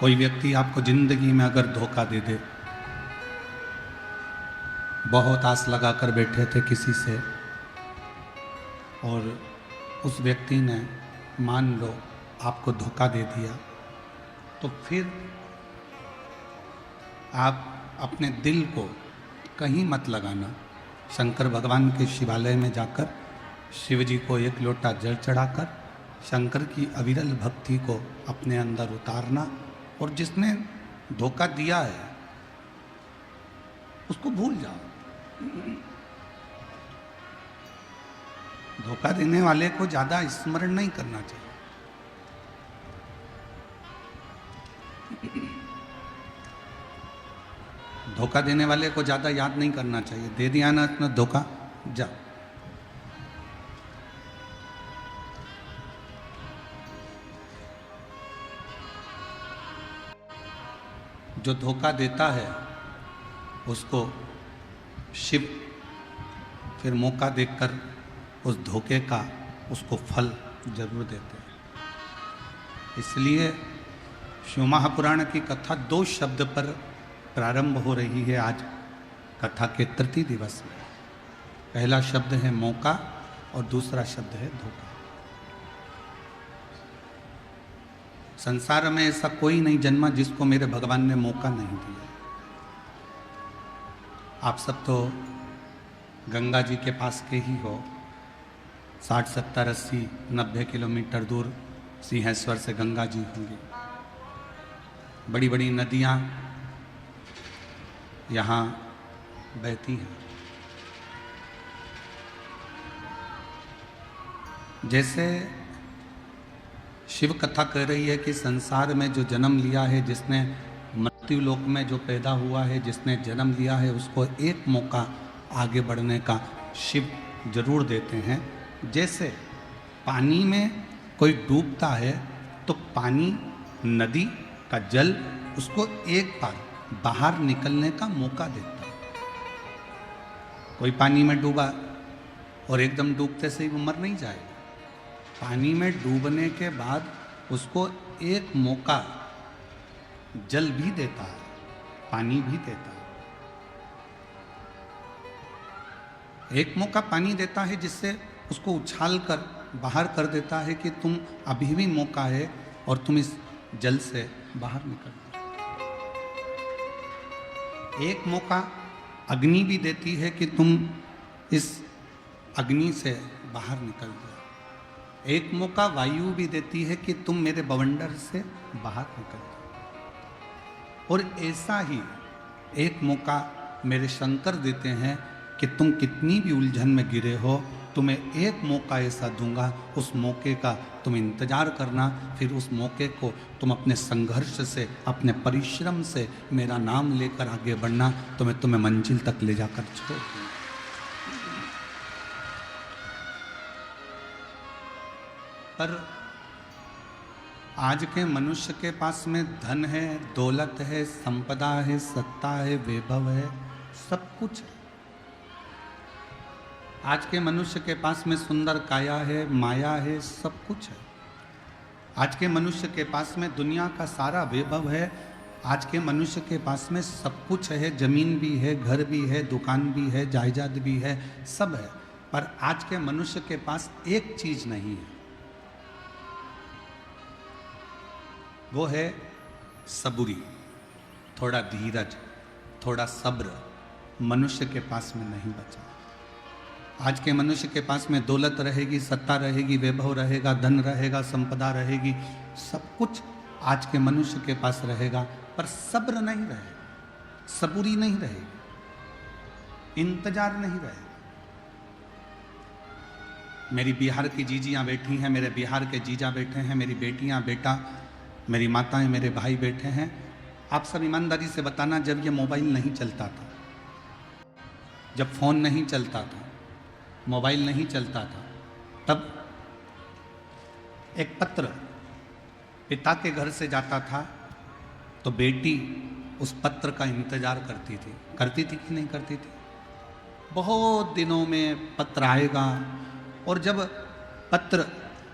कोई व्यक्ति आपको जिंदगी में अगर धोखा दे दे, बहुत आस लगा कर बैठे थे किसी से और उस व्यक्ति ने मान लो आपको धोखा दे दिया, तो फिर आप अपने दिल को कहीं मत लगाना। शंकर भगवान के शिवालय में जाकर शिव जी को एक लोटा जल चढ़ाकर शंकर की अविरल भक्ति को अपने अंदर उतारना, और जिसने धोखा दिया है उसको भूल जाओ। धोखा देने वाले को ज्यादा स्मरण नहीं करना चाहिए। धोखा देने वाले को ज्यादा याद नहीं करना चाहिए। दे दिया ना अपना धोखा, जा। जो धोखा देता है उसको शिव फिर मौका देखकर उस धोखे का उसको फल जरूर देते हैं। इसलिए शिव महापुराण की कथा 2 शब्द पर प्रारंभ हो रही है आज कथा के तृतीय दिवस में। पहला शब्द है मौका और दूसरा शब्द है धोखा। संसार में ऐसा कोई नहीं जन्मा जिसको मेरे भगवान ने मौका नहीं दिया। आप सब तो गंगा जी के पास के ही हो। 60, 70, 80, 90 किलोमीटर दूर सिंहेश्वर से गंगा जी होंगी। बड़ी बड़ी नदियाँ यहाँ बहती हैं। जैसे शिव कथा कह रही है कि संसार में जो जन्म लिया है, जिसने मृत्यु लोक में जो पैदा हुआ है, जिसने जन्म लिया है, उसको एक मौका आगे बढ़ने का शिव जरूर देते हैं। जैसे पानी में कोई डूबता है तो पानी, नदी का जल उसको एक बार बाहर निकलने का मौका देता है। कोई पानी में डूबा और एकदम डूबते से ही वो मर नहीं जाएगा। पानी में डूबने के बाद उसको एक मौका जल भी देता है, पानी भी देता है। एक मौका पानी देता है जिससे उसको उछाल कर बाहर कर देता है कि तुम अभी भी मौका है और तुम इस जल से बाहर निकल जाओ। एक मौका अग्नि भी देती है कि तुम इस अग्नि से बाहर निकल जाओ। एक मौका वायु भी देती है कि तुम मेरे बवंडर से बाहर निकल जाओ। और ऐसा ही एक मौका मेरे शंकर देते हैं कि तुम कितनी भी उलझन में गिरे हो, तुम्हें एक मौका ऐसा दूंगा, उस मौके का तुम इंतजार करना। फिर उस मौके को तुम अपने संघर्ष से, अपने परिश्रम से मेरा नाम लेकर आगे बढ़ना, तो मैं तुम्हें मंजिल तक ले जाकर छोड़ दूंगा। पर आज के मनुष्य के पास में धन है, दौलत है, संपदा है, सत्ता है, वैभव है, सब कुछ है। आज के मनुष्य के पास में सुंदर काया है, माया है, सब कुछ है। आज के मनुष्य के पास में दुनिया का सारा वैभव है। आज के मनुष्य के पास में सब कुछ है, जमीन भी है, घर भी है, दुकान भी है, जायदाद भी है, सब है। पर आज के मनुष्य के पास एक चीज नहीं है, वो है सबूरी, थोड़ा धीरज, थोड़ा सब्र। मनुष्य के पास में नहीं बचा। आज के मनुष्य के पास में दौलत रहेगी, सत्ता रहेगी, वैभव रहेगा, धन रहेगा, संपदा रहेगी, सब कुछ आज के मनुष्य के पास रहेगा, पर सब्र नहीं रहेगा, सबूरी नहीं रहेगी, इंतजार नहीं रहेगा। मेरी बिहार की जीजियाँ बैठी हैं, मेरे बिहार के जीजा बैठे हैं, मेरी बेटियाँ, बेटा, मेरी माताएं, मेरे भाई बैठे हैं। आप सब ईमानदारी से बताना, जब ये मोबाइल नहीं चलता था, जब फोन नहीं चलता था, मोबाइल नहीं चलता था, तब एक पत्र पिता के घर से जाता था तो बेटी उस पत्र का इंतजार करती थी कि नहीं करती थी? बहुत दिनों में पत्र आएगा। और जब पत्र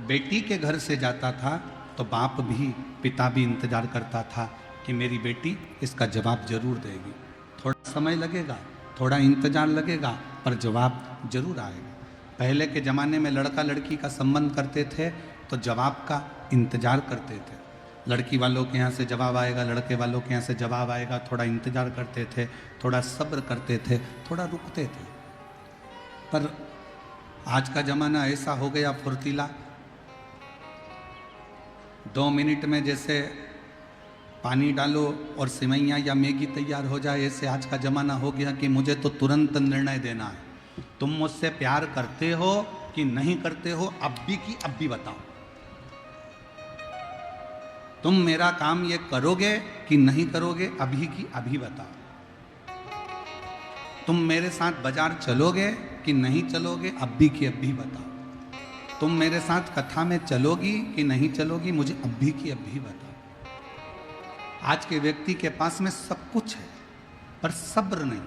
बेटी के घर से जाता था तो बाप भी, पिता भी इंतजार करता था कि मेरी बेटी इसका जवाब जरूर देगी। थोड़ा समय लगेगा, थोड़ा इंतजार लगेगा, पर जवाब जरूर आएगा। पहले के ज़माने में लड़का लड़की का संबंध करते थे तो जवाब का इंतजार करते थे। लड़की वालों के यहाँ से जवाब आएगा, लड़के वालों के यहाँ से जवाब आएगा, थोड़ा इंतजार करते थे, थोड़ा सब्र करते थे, थोड़ा रुकते थे। पर आज का ज़माना ऐसा हो गया फुर्तीला, 2 मिनट में जैसे पानी डालो और सिवैयाँ या मैगी तैयार हो जाए, ऐसे आज का ज़माना हो गया कि मुझे तो तुरंत निर्णय देना है। तुम मुझसे प्यार करते हो कि नहीं करते हो, अब भी की अब भी बताओ। तुम मेरा काम ये करोगे कि नहीं करोगे, अभी की अभी बताओ। तुम मेरे साथ बाजार चलोगे कि नहीं चलोगे, अब भी की अभी बताओ। तुम मेरे साथ कथा में चलोगी कि नहीं चलोगी, मुझे अभी की अभी बताओ। आज के व्यक्ति के पास में सब कुछ है पर सब्र नहीं।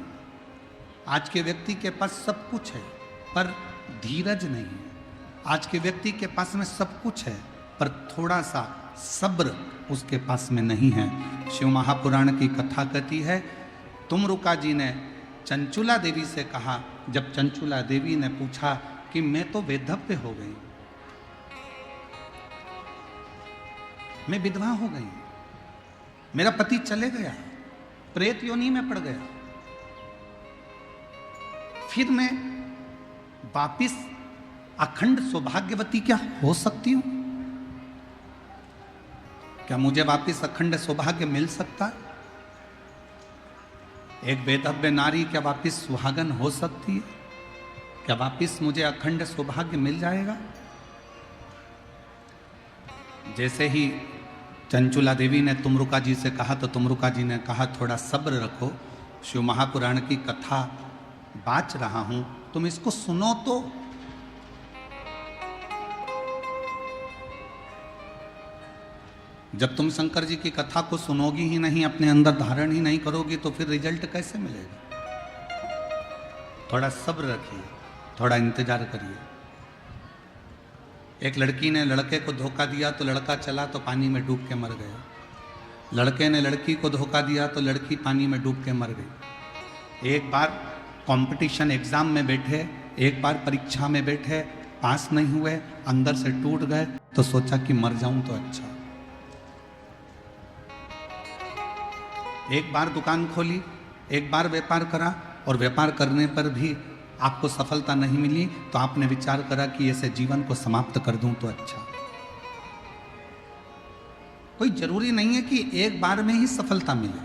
आज के व्यक्ति के पास सब कुछ है पर धीरज नहीं है। आज के व्यक्ति के पास में सब कुछ है पर थोड़ा सा सब्र उसके पास में नहीं है। शिव महापुराण की कथा कहती है, तुमरुका जी ने चंचुला देवी से कहा, जब चंचुला देवी ने पूछा कि मैं तो वैधव्य हो गई, मैं विधवा हो गई, मेरा पति चले गया, प्रेत योनि में पड़ गया, फिर मैं वापिस अखंड सौभाग्यवती क्या हो सकती हूं? क्या मुझे वापिस अखंड सौभाग्य मिल सकता? एक वेदव्य नारी क्या वापिस सुहागन हो सकती है? क्या वापिस मुझे अखंड सौभाग्य मिल जाएगा? जैसे ही चंचुला देवी ने तुमरुका जी से कहा तो तुमरुका जी ने कहा, थोड़ा सब्र रखो, शिव महापुराण की कथा बाच रहा हूं, तुम इसको सुनो तो। जब तुम शंकर जी की कथा को सुनोगी ही नहीं, अपने अंदर धारण ही नहीं करोगी, तो फिर रिजल्ट कैसे मिलेगा? थोड़ा सब्र रखिए, थोड़ा इंतजार करिए। एक लड़की ने लड़के को धोखा दिया तो लड़का चला तो पानी में डूब के मर गया। लड़के ने लड़की को धोखा दिया तो लड़की पानी में डूब के मर गई। एक बार कंपटीशन एग्जाम में बैठे, एक बार परीक्षा में बैठे, पास नहीं हुए, अंदर से टूट गए, तो सोचा कि मर जाऊं तो अच्छा। एक बार दुकान खोली, एक बार व्यापार करा और व्यापार करने पर भी आपको सफलता नहीं मिली, तो आपने विचार करा कि ऐसे जीवन को समाप्त कर दूं तो अच्छा। कोई जरूरी नहीं है कि एक बार में ही सफलता मिले,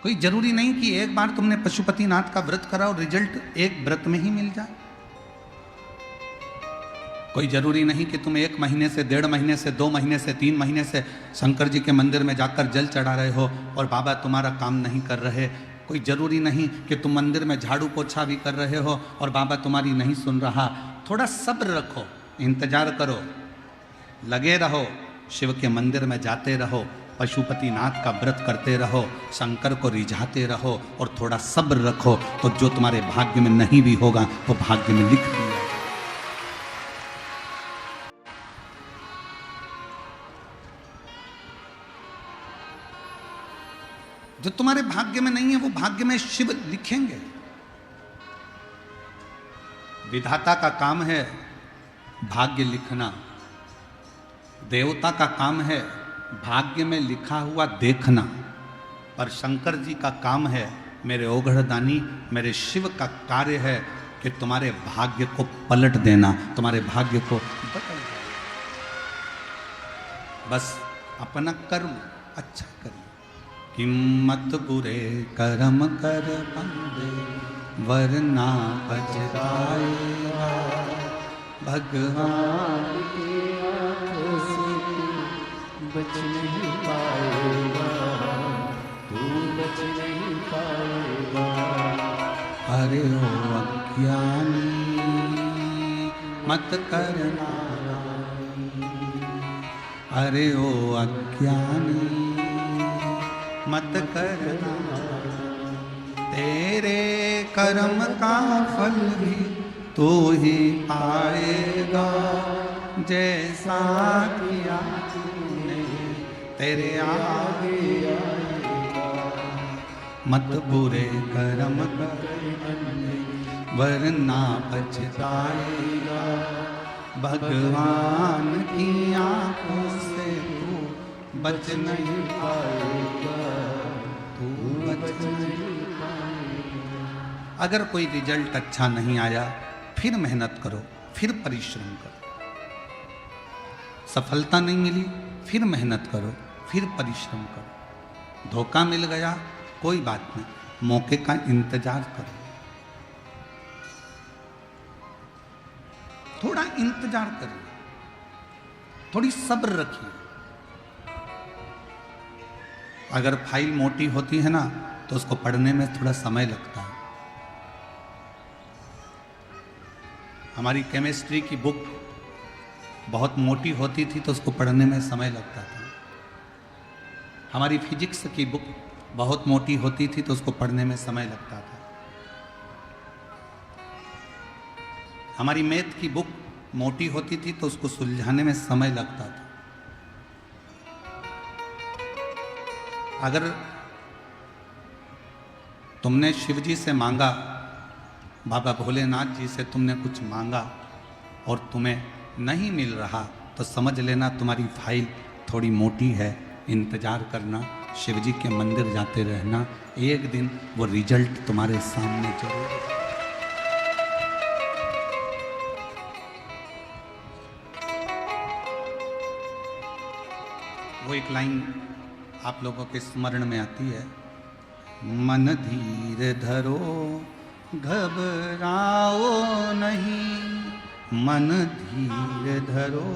कोई जरूरी नहीं कि एक बार तुमने पशुपतिनाथ का व्रत करा और रिजल्ट एक व्रत में ही मिल जाए। कोई जरूरी नहीं कि तुम 1 महीने से, 1.5 महीने से, 2 महीने से, 3 महीने से शंकर जी के मंदिर में जाकर जल चढ़ा रहे हो और बाबा तुम्हारा काम नहीं कर रहे। कोई जरूरी नहीं कि तुम मंदिर में झाड़ू पोछा भी कर रहे हो और बाबा तुम्हारी नहीं सुन रहा। थोड़ा सब्र रखो, इंतजार करो, लगे रहो, शिव के मंदिर में जाते रहो, पशुपतिनाथ का व्रत करते रहो, शंकर को रिझाते रहो और थोड़ा सब्र रखो, तो जो तुम्हारे भाग्य में नहीं भी होगा वो भाग्य में लिख दिया। जो तुम्हारे भाग्य में नहीं है वो भाग्य में शिव लिखेंगे। विधाता का काम है भाग्य लिखना, देवता का काम है भाग्य में लिखा हुआ देखना, पर शंकर जी का काम है, मेरे ओघड़दानी, मेरे शिव का कार्य है कि तुम्हारे भाग्य को पलट देना, तुम्हारे भाग्य को बदल देना। बस अपना कर्म अच्छा करिए। हिम्मत बुरे कर्म कर बंदे, वरना पछताएगा भगवान की आंखों से बच नहीं पाएगा, तू बच नहीं पाएगा। अरे ओ अज्ञानी मत करना, अरे ओ अज्ञानी मत करना, तेरे कर्म का फल भी तू ही पाएगा जैसा किया तूने, तेरे आगे मत बुरे कर्म कर वरना पछताएगा। भगवान की आंखों से तू बच नहीं पाएगा, तू बच नहीं पाएगा। अगर कोई रिजल्ट अच्छा नहीं आया, फिर मेहनत करो, फिर परिश्रम करो। सफलता नहीं मिली, फिर मेहनत करो, फिर परिश्रम करो। धोखा मिल गया, कोई बात नहीं, मौके का इंतजार करो, थोड़ा इंतजार करिए, थोड़ी सब्र रखिए। अगर फाइल मोटी होती है ना, तो उसको पढ़ने में थोड़ा समय लगता है। हमारी केमिस्ट्री की बुक बहुत मोटी होती थी तो उसको पढ़ने में समय लगता था। हमारी फिजिक्स की बुक बहुत मोटी होती थी तो उसको पढ़ने में समय लगता था। हमारी मैथ की बुक मोटी होती थी तो उसको सुलझाने में समय लगता था। अगर तुमने शिव जी से मांगा, बाबा भोलेनाथ जी से तुमने कुछ मांगा और तुम्हें नहीं मिल रहा, तो समझ लेना तुम्हारी फाइल थोड़ी मोटी है। इंतजार करना, शिव जी के मंदिर जाते रहना, एक दिन वो रिजल्ट तुम्हारे सामने जरूर। वो एक लाइन आप लोगों के स्मरण में आती है, मन धीर धरो घबराओ नहीं, मन धीर धरो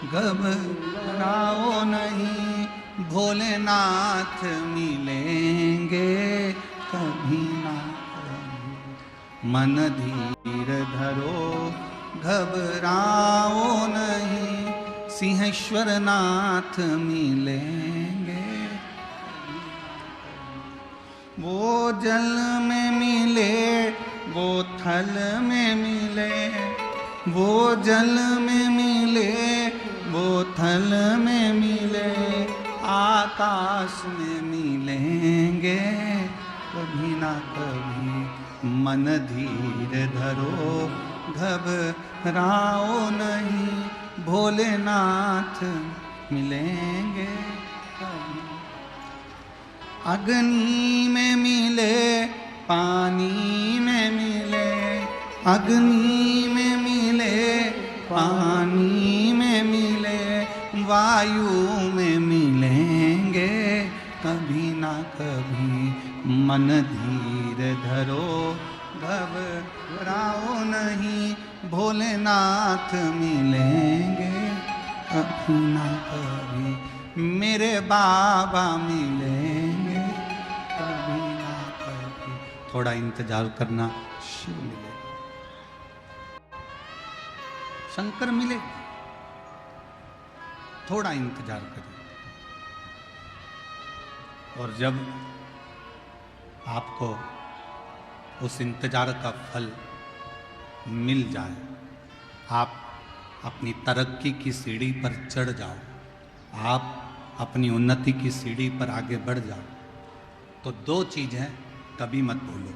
घबराओ नहीं, भोलेनाथ मिलेंगे कभी ना कभी। मन धीर धरो घबराओ नहीं, सिंहेश्वर नाथ मिलेंगे। वो जल में मिले, वो थल में मिले, वो जल में मिले, वो थल में मिले, आकाश में मिलेंगे कभी ना कभी। मन धीर धरो घबराओ नहीं, भोलेनाथ मिलेंगे कभी। अग्नि में मिले, पानी में मिले, अग्नि में मिले, पानी में मिले, वायु में मिलेंगे कभी ना कभी। मन धीर धरो घबराओ नहीं, भोलेनाथ मिलेंगे कभी ना कभी। मेरे बाबा मिलेंगे कभी ना कभी। थोड़ा इंतजार करना, शिव मिले, शंकर मिले, थोड़ा इंतजार करें। और जब आपको उस इंतजार का फल मिल जाए, आप अपनी तरक्की की सीढ़ी पर चढ़ जाओ, आप अपनी उन्नति की सीढ़ी पर आगे बढ़ जाओ, तो दो चीजें कभी मत भूलो।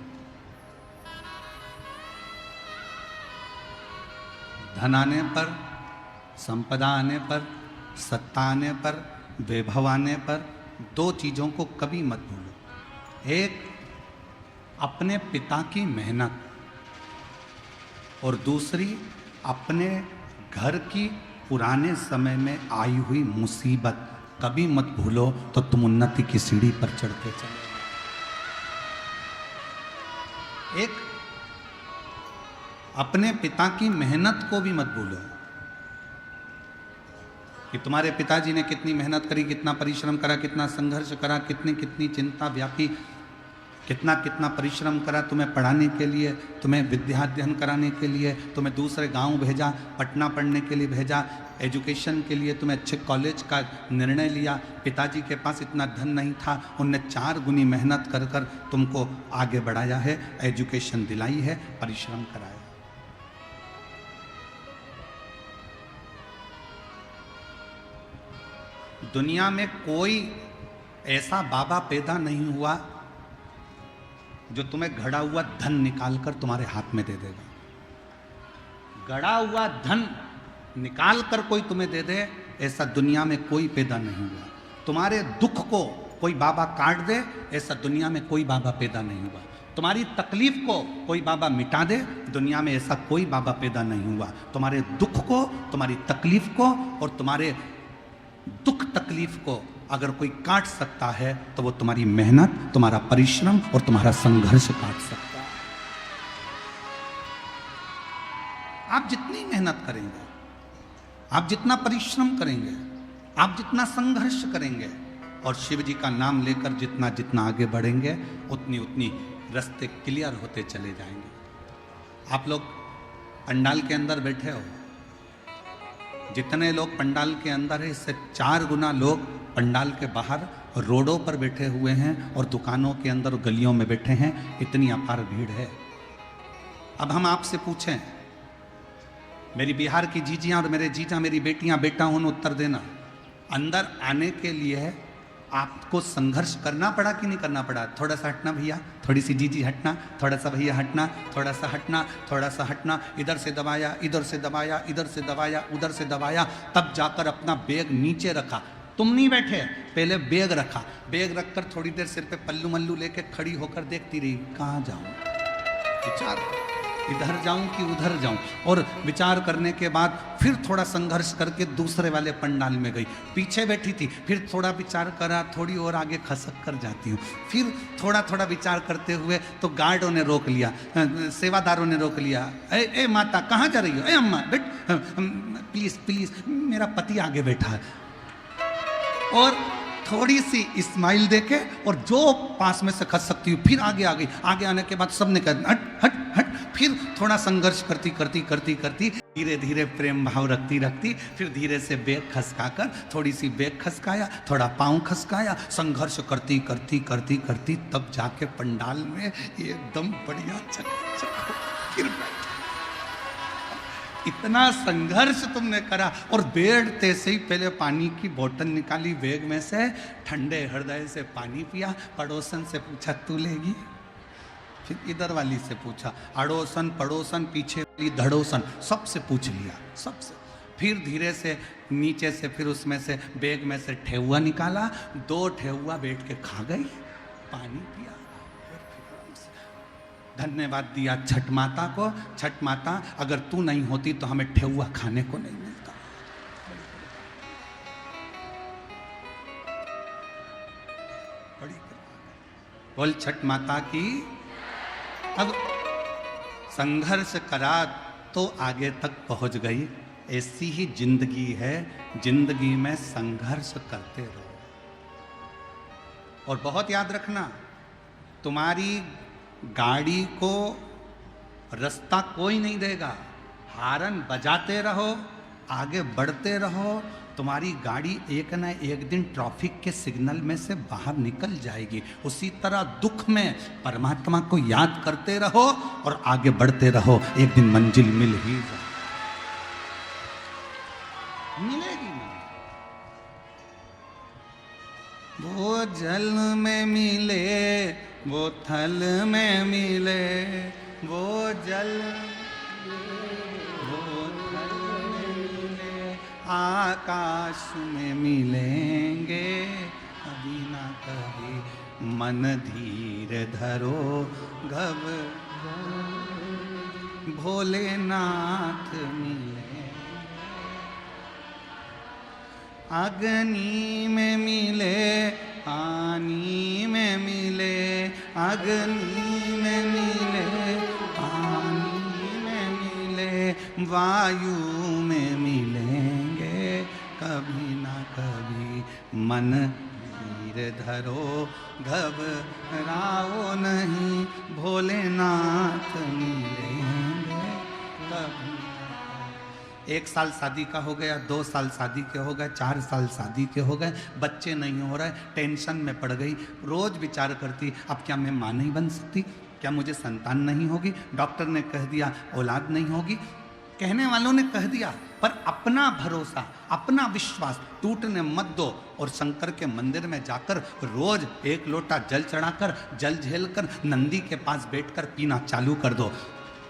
धन आने पर, संपदा आने पर, सत्ता आने पर, वैभव आने पर, दो चीजों को कभी मत भूलो। एक अपने पिता की मेहनत, और दूसरी अपने घर की पुराने समय में आई हुई मुसीबत कभी मत भूलो, तो तुम उन्नति की सीढ़ी पर चढ़ते चले। एक अपने पिता की मेहनत को भी मत भूलो कि तुम्हारे पिताजी ने कितनी मेहनत करी, कितना परिश्रम करा, कितना संघर्ष करा, कितनी कितनी चिंता व्यापी, कितना कितना परिश्रम करा तुम्हें पढ़ाने के लिए, तुम्हें विद्या अध्ययन कराने के लिए, तुम्हें दूसरे गांव भेजा, पटना पढ़ने के लिए भेजा, एजुकेशन के लिए तुम्हें अच्छे कॉलेज का निर्णय लिया। पिताजी के पास इतना धन नहीं था, उनने 4 गुनी मेहनत कर कर तुमको आगे बढ़ाया है, एजुकेशन दिलाई है, परिश्रम कराया। दुनिया में कोई ऐसा बाबा पैदा नहीं हुआ जो तुम्हें घड़ा हुआ धन निकालकर तुम्हारे हाथ में दे देगा। गड़ा हुआ धन निकाल कर कोई तुम्हें दे दे, ऐसा दुनिया में कोई पैदा नहीं हुआ। तुम्हारे दुख को कोई बाबा काट दे, ऐसा दुनिया में कोई बाबा पैदा नहीं हुआ। तुम्हारी तकलीफ को कोई बाबा मिटा दे, दुनिया में ऐसा कोई बाबा पैदा नहीं हुआ। तुम्हारे दुख को, तुम्हारी तकलीफ को और तुम्हारे दुख तकलीफ को अगर कोई काट सकता है तो वो तुम्हारी मेहनत, तुम्हारा परिश्रम और तुम्हारा संघर्ष काट सकता है। आप जितनी मेहनत करेंगे, आप जितना परिश्रम करेंगे, आप जितना संघर्ष करेंगे और शिव जी का नाम लेकर जितना जितना आगे बढ़ेंगे, उतनी उतनी रास्ते क्लियर होते चले जाएंगे। आप लोग पंडाल के अंदर बैठे हो, जितने लोग पंडाल के अंदर है इससे 4 गुना लोग पंडाल के बाहर रोडों पर बैठे हुए हैं और दुकानों के अंदर गलियों में बैठे हैं। इतनी अपार भीड़ है। अब हम आपसे पूछें, मेरी बिहार की जीजियां और मेरे जीजा, मेरी बेटियां, बेटा हूं, उत्तर देना। अंदर आने के लिए आपको संघर्ष करना पड़ा कि नहीं करना पड़ा? थोड़ा सा हटना भैया, थोड़ी सी जीजी हटना, थोड़ा सा भैया हटना, थोड़ा सा हटना, थोड़ा सा हटना, इधर से दबाया, इधर से दबाया, इधर से दबाया, उधर से दबाया, तब जाकर अपना बैग नीचे रखा। तुम नहीं बैठे, पहले बैग रखा। बैग रखकर थोड़ी देर सिर पे पल्लू मल्लू लेके खड़ी होकर देखती रही, कहाँ जाऊं, विचार, इधर जाऊं कि उधर जाऊं। और विचार करने के बाद फिर थोड़ा संघर्ष करके दूसरे वाले पंडाल में गई। पीछे बैठी थी, फिर थोड़ा विचार करा, थोड़ी और आगे खसक कर जाती हूँ। फिर थोड़ा थोड़ा विचार करते हुए तो गार्डों ने रोक लिया, सेवादारों ने रोक लिया। ए माता कहाँ जा रही हो? ए अम्मा बेट, प्लीज प्लीज, मेरा पति आगे बैठा है। और थोड़ी सी स्माइल देके और जो पास में से खस सकती हूँ, फिर आगे आ गई। आगे आने के बाद सबने कहा हट हट हट। फिर थोड़ा संघर्ष करती करती करती करती धीरे धीरे प्रेम भाव रखती रखती फिर धीरे से बैग खसकाकर, थोड़ी सी बैग खसकाया, थोड़ा पाँव खसकाया, संघर्ष करती करती करती करती तब जाके पंडाल में एकदम बढ़िया चक फिर बैठ। इतना संघर्ष तुमने करा और बैठते से ही पहले पानी की बोतल निकाली बैग में से, ठंडे हृदय से पानी पिया, पड़ोसन से पूछा तू लेगी? फिर इधर वाली से पूछा, अड़ोसन पड़ोसन पीछे वाली धड़ोसन, सबसे पूछ लिया, सबसे। फिर धीरे से नीचे से फिर उसमें से बैग में से ठेहुआ निकाला, 2 ठेहुआ बैठ के खा गई, पानी पिया। धन्यवाद दिया छठ माता को, छठ माता अगर तू नहीं होती तो हमें ठेहुआ खाने को नहीं मिलता। बड़ी बोल छठ माता की। अब संघर्ष करा तो आगे तक पहुंच गई। ऐसी ही जिंदगी है, जिंदगी में संघर्ष करते रहो। और बहुत याद रखना, तुम्हारी गाड़ी को रास्ता कोई नहीं देगा। हारन बजाते रहो, आगे बढ़ते रहो, तुम्हारी गाड़ी एक न एक दिन ट्रैफिक के सिग्नल में से बाहर निकल जाएगी। उसी तरह दुख में परमात्मा को याद करते रहो और आगे बढ़ते रहो, एक दिन मंजिल मिल ही जाए, मिलेगी। वो जल में मिले, वो थल में मिले, वो जल वो थल में मिले, आकाश में मिलेंगे कभी ना कभी। मन धीर धरो भोलेनाथ मिले। अग्नि में मिले, पानी में मिले, अग्नि में मिले, पानी में मिले, वायु में मिलेंगे कभी ना कभी। मन धीर धरो घबराओ नहीं, भोलेनाथ मिलेंगे कभी। 1 साल शादी का हो गया, 2 साल शादी के हो गए, 4 साल शादी के हो गए, बच्चे नहीं हो रहे, टेंशन में पड़ गई। रोज विचार करती, अब क्या मैं माँ नहीं बन सकती? क्या मुझे संतान नहीं होगी? डॉक्टर ने कह दिया औलाद नहीं होगी। कहने वालों ने कह दिया, पर अपना भरोसा, अपना विश्वास टूटने मत दो। और शंकर के मंदिर में जाकर रोज 1 लोटा जल चढ़ाकर, जल झेलकर नंदी के पास बैठकर पीना चालू कर दो।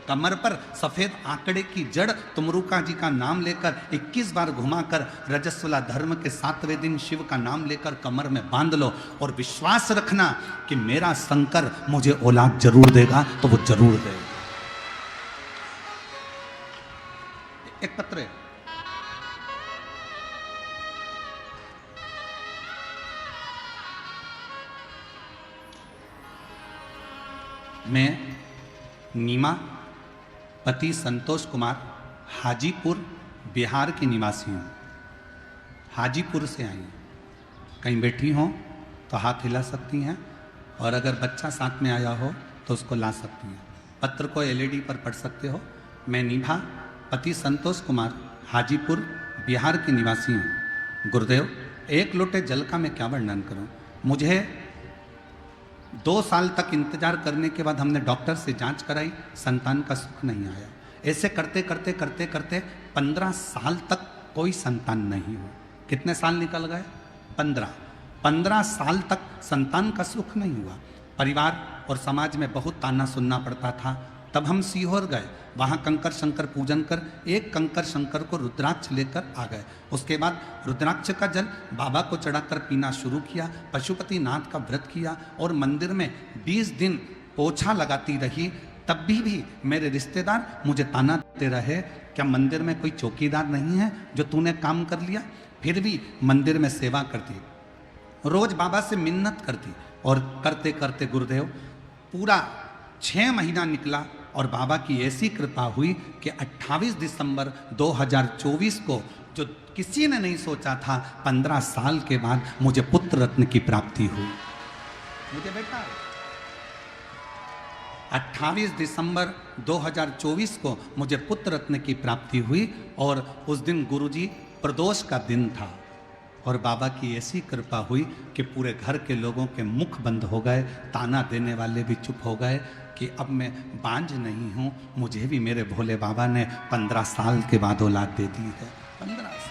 कमर पर सफेद आंकड़े की जड़ तुमरुका जी का नाम लेकर 21 बार घुमाकर रजस्वला धर्म के 7वें दिन शिव का नाम लेकर कमर में बांध लो और विश्वास रखना कि मेरा शंकर मुझे औलाद जरूर देगा, तो वो जरूर देगा। एक पत्र है, मैं नीमा पति संतोष कुमार हाजीपुर बिहार की निवासी हूँ। हाजीपुर से आई हूँ। कहीं बैठी हो तो हाथ हिला सकती हैं, और अगर बच्चा साथ में आया हो तो उसको ला सकती हैं। पत्र को एलईडी पर पढ़ सकते हो। मैं नीभा पति संतोष कुमार हाजीपुर बिहार की निवासी हूँ। गुरुदेव, 1 लोटे जल का मैं क्या वर्णन करूँ। मुझे 2 साल तक इंतजार करने के बाद हमने डॉक्टर से जांच कराई, संतान का सुख नहीं आया। ऐसे करते करते करते करते 15 साल तक कोई संतान नहीं हुआ। कितने साल निकल गए? 15 साल तक संतान का सुख नहीं हुआ। परिवार और समाज में बहुत ताना सुनना पड़ता था। तब हम सीहोर गए, वहाँ कंकर शंकर पूजन कर एक कंकर शंकर को रुद्राक्ष लेकर आ गए। उसके बाद रुद्राक्ष का जल बाबा को चढ़ाकर पीना शुरू किया, पशुपति नाथ का व्रत किया और मंदिर में 20 दिन पोछा लगाती रही। तब भी मेरे रिश्तेदार मुझे ताना देते रहे, क्या मंदिर में कोई चौकीदार नहीं है जो तूने काम कर लिया। फिर भी मंदिर में सेवा करती, रोज बाबा से मिन्नत करती, और करते करते गुरुदेव पूरा 6 महीना निकला और बाबा की ऐसी कृपा हुई कि 28 दिसंबर 2024 को, जो किसी ने नहीं सोचा था, 15 साल के बाद मुझे पुत्र रत्न की प्राप्ति हुई। मुझे बेटा 28 दिसंबर 2024 को मुझे पुत्र रत्न की प्राप्ति हुई, और उस दिन गुरुजी प्रदोष का दिन था और बाबा की ऐसी कृपा हुई कि पूरे घर के लोगों के मुख बंद हो गए, ताना देने वाले भी चुप हो गए कि अब मैं बांझ नहीं हूँ। मुझे भी मेरे भोले बाबा ने 15 साल के बाद औलाद दे दी है। 15 साल।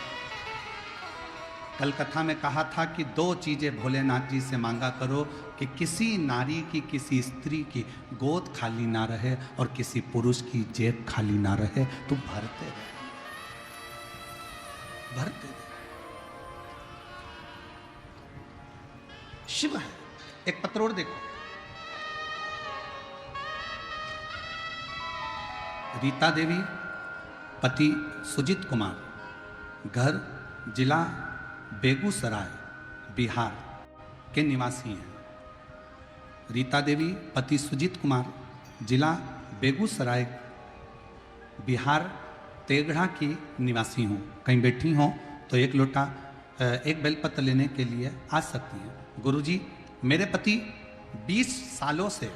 कल कथा में कहा था कि 2 चीज़ें भोलेनाथ जी से मांगा करो, कि किसी नारी की, किसी स्त्री की गोद खाली ना रहे और किसी पुरुष की जेब खाली ना रहे। तो भरते रहे, भरते रहे। शिव है। एक पत्र और देखो, रीता देवी पति सुजीत कुमार, घर जिला बेगूसराय बिहार के निवासी हैं। रीता देवी पति सुजीत कुमार, जिला बेगूसराय बिहार तेघड़ा की निवासी हूँ। कहीं बैठी हों तो 1 लोटा 1 बेलपत्र लेने के लिए आ सकती हैं। गुरुजी, मेरे पति 20 सालों से,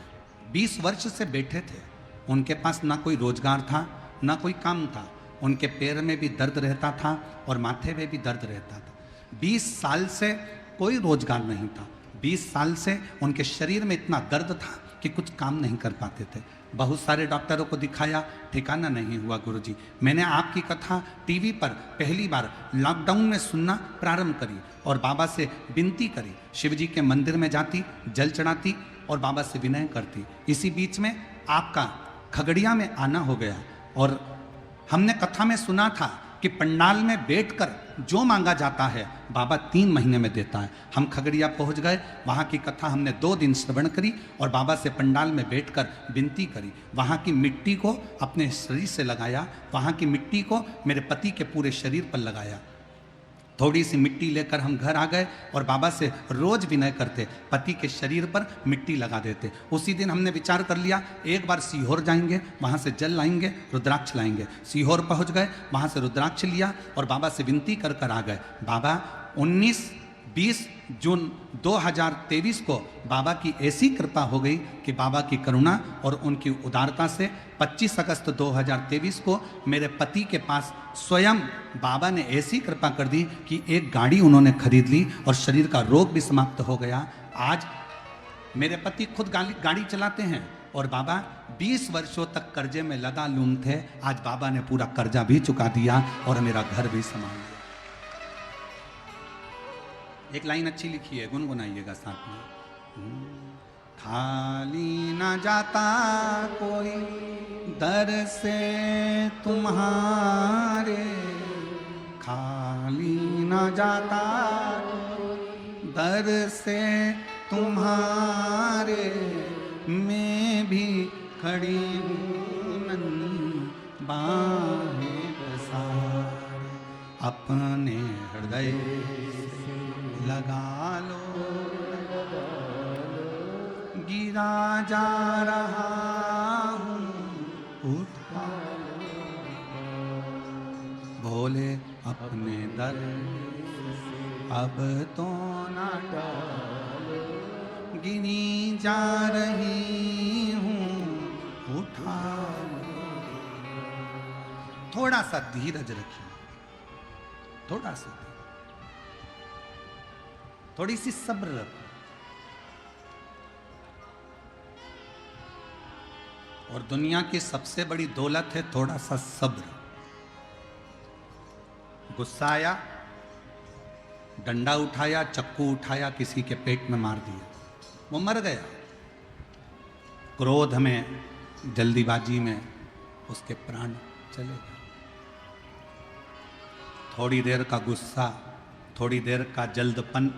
20 वर्ष से बैठे थे। उनके पास ना कोई रोजगार था, ना कोई काम था। उनके पैर में भी दर्द रहता था और माथे में भी दर्द रहता था। 20 साल से कोई रोजगार नहीं था। 20 साल से उनके शरीर में इतना दर्द था कि कुछ काम नहीं कर पाते थे। बहुत सारे डॉक्टरों को दिखाया, ठिकाना नहीं हुआ। गुरुजी, मैंने आपकी कथा टीवी पर पहली बार लॉकडाउन में सुनना प्रारंभ करी और बाबा से विनती करी। शिव जी के मंदिर में जाती, जल चढ़ाती और बाबा से विनय करती। इसी बीच में आपका खगड़िया में आना हो गया और हमने कथा में सुना था कि पंडाल में बैठकर जो मांगा जाता है बाबा 3 महीने में देता है। हम खगड़िया पहुंच गए, वहाँ की कथा हमने 2 दिन श्रवण करी और बाबा से पंडाल में बैठकर विनती करी। वहाँ की मिट्टी को अपने शरीर से लगाया, वहाँ की मिट्टी को मेरे पति के पूरे शरीर पर लगाया। थोड़ी सी मिट्टी लेकर हम घर आ गए और बाबा से रोज विनय करते, पति के शरीर पर मिट्टी लगा देते। उसी दिन हमने विचार कर लिया, एक बार सीहोर जाएंगे, वहाँ से जल लाएंगे, रुद्राक्ष लाएंगे। सीहोर पहुँच गए, वहाँ से रुद्राक्ष लिया और बाबा से विनती कर कर आ गए। बाबा 19-20 जून 2023 को बाबा की ऐसी कृपा हो गई कि बाबा की करुणा और उनकी उदारता से 25 अगस्त 2023 को मेरे पति के पास स्वयं बाबा ने ऐसी कृपा कर दी कि एक गाड़ी उन्होंने खरीद ली और शरीर का रोग भी समाप्त हो गया। आज मेरे पति खुद गाड़ी चलाते हैं और बाबा 20 वर्षों तक कर्जे में लदा लूम थे, आज बाबा ने पूरा कर्जा भी चुका दिया और मेरा घर भी संभाल लिया। एक लाइन अच्छी लिखी है, गुनगुनाइएगा साथ में। खाली ना जाता कोई दर से तुम्हारे, खाली ना जाता दर से तुम्हारे, मैं भी खड़ी हूँ नन्ही बाहें पसारे, अपने हृदय लगा लो, गिरा जा रहा हूँ उठा भोले अपने दर, अब तो ना डालो, गिनी जा रही हूँ उठा। थोड़ा सा धीरज रखिए, थोड़ा सा, थोड़ी सी सब्र रखो। और दुनिया की सबसे बड़ी दौलत है थोड़ा सा सब्र। गुस्सा आया, डंडा उठाया, चक्कू उठाया, किसी के पेट में मार दिया, वो मर गया। क्रोध में, जल्दीबाजी में उसके प्राण चले गए। थोड़ी देर का गुस्सा, थोड़ी देर का जल्दपन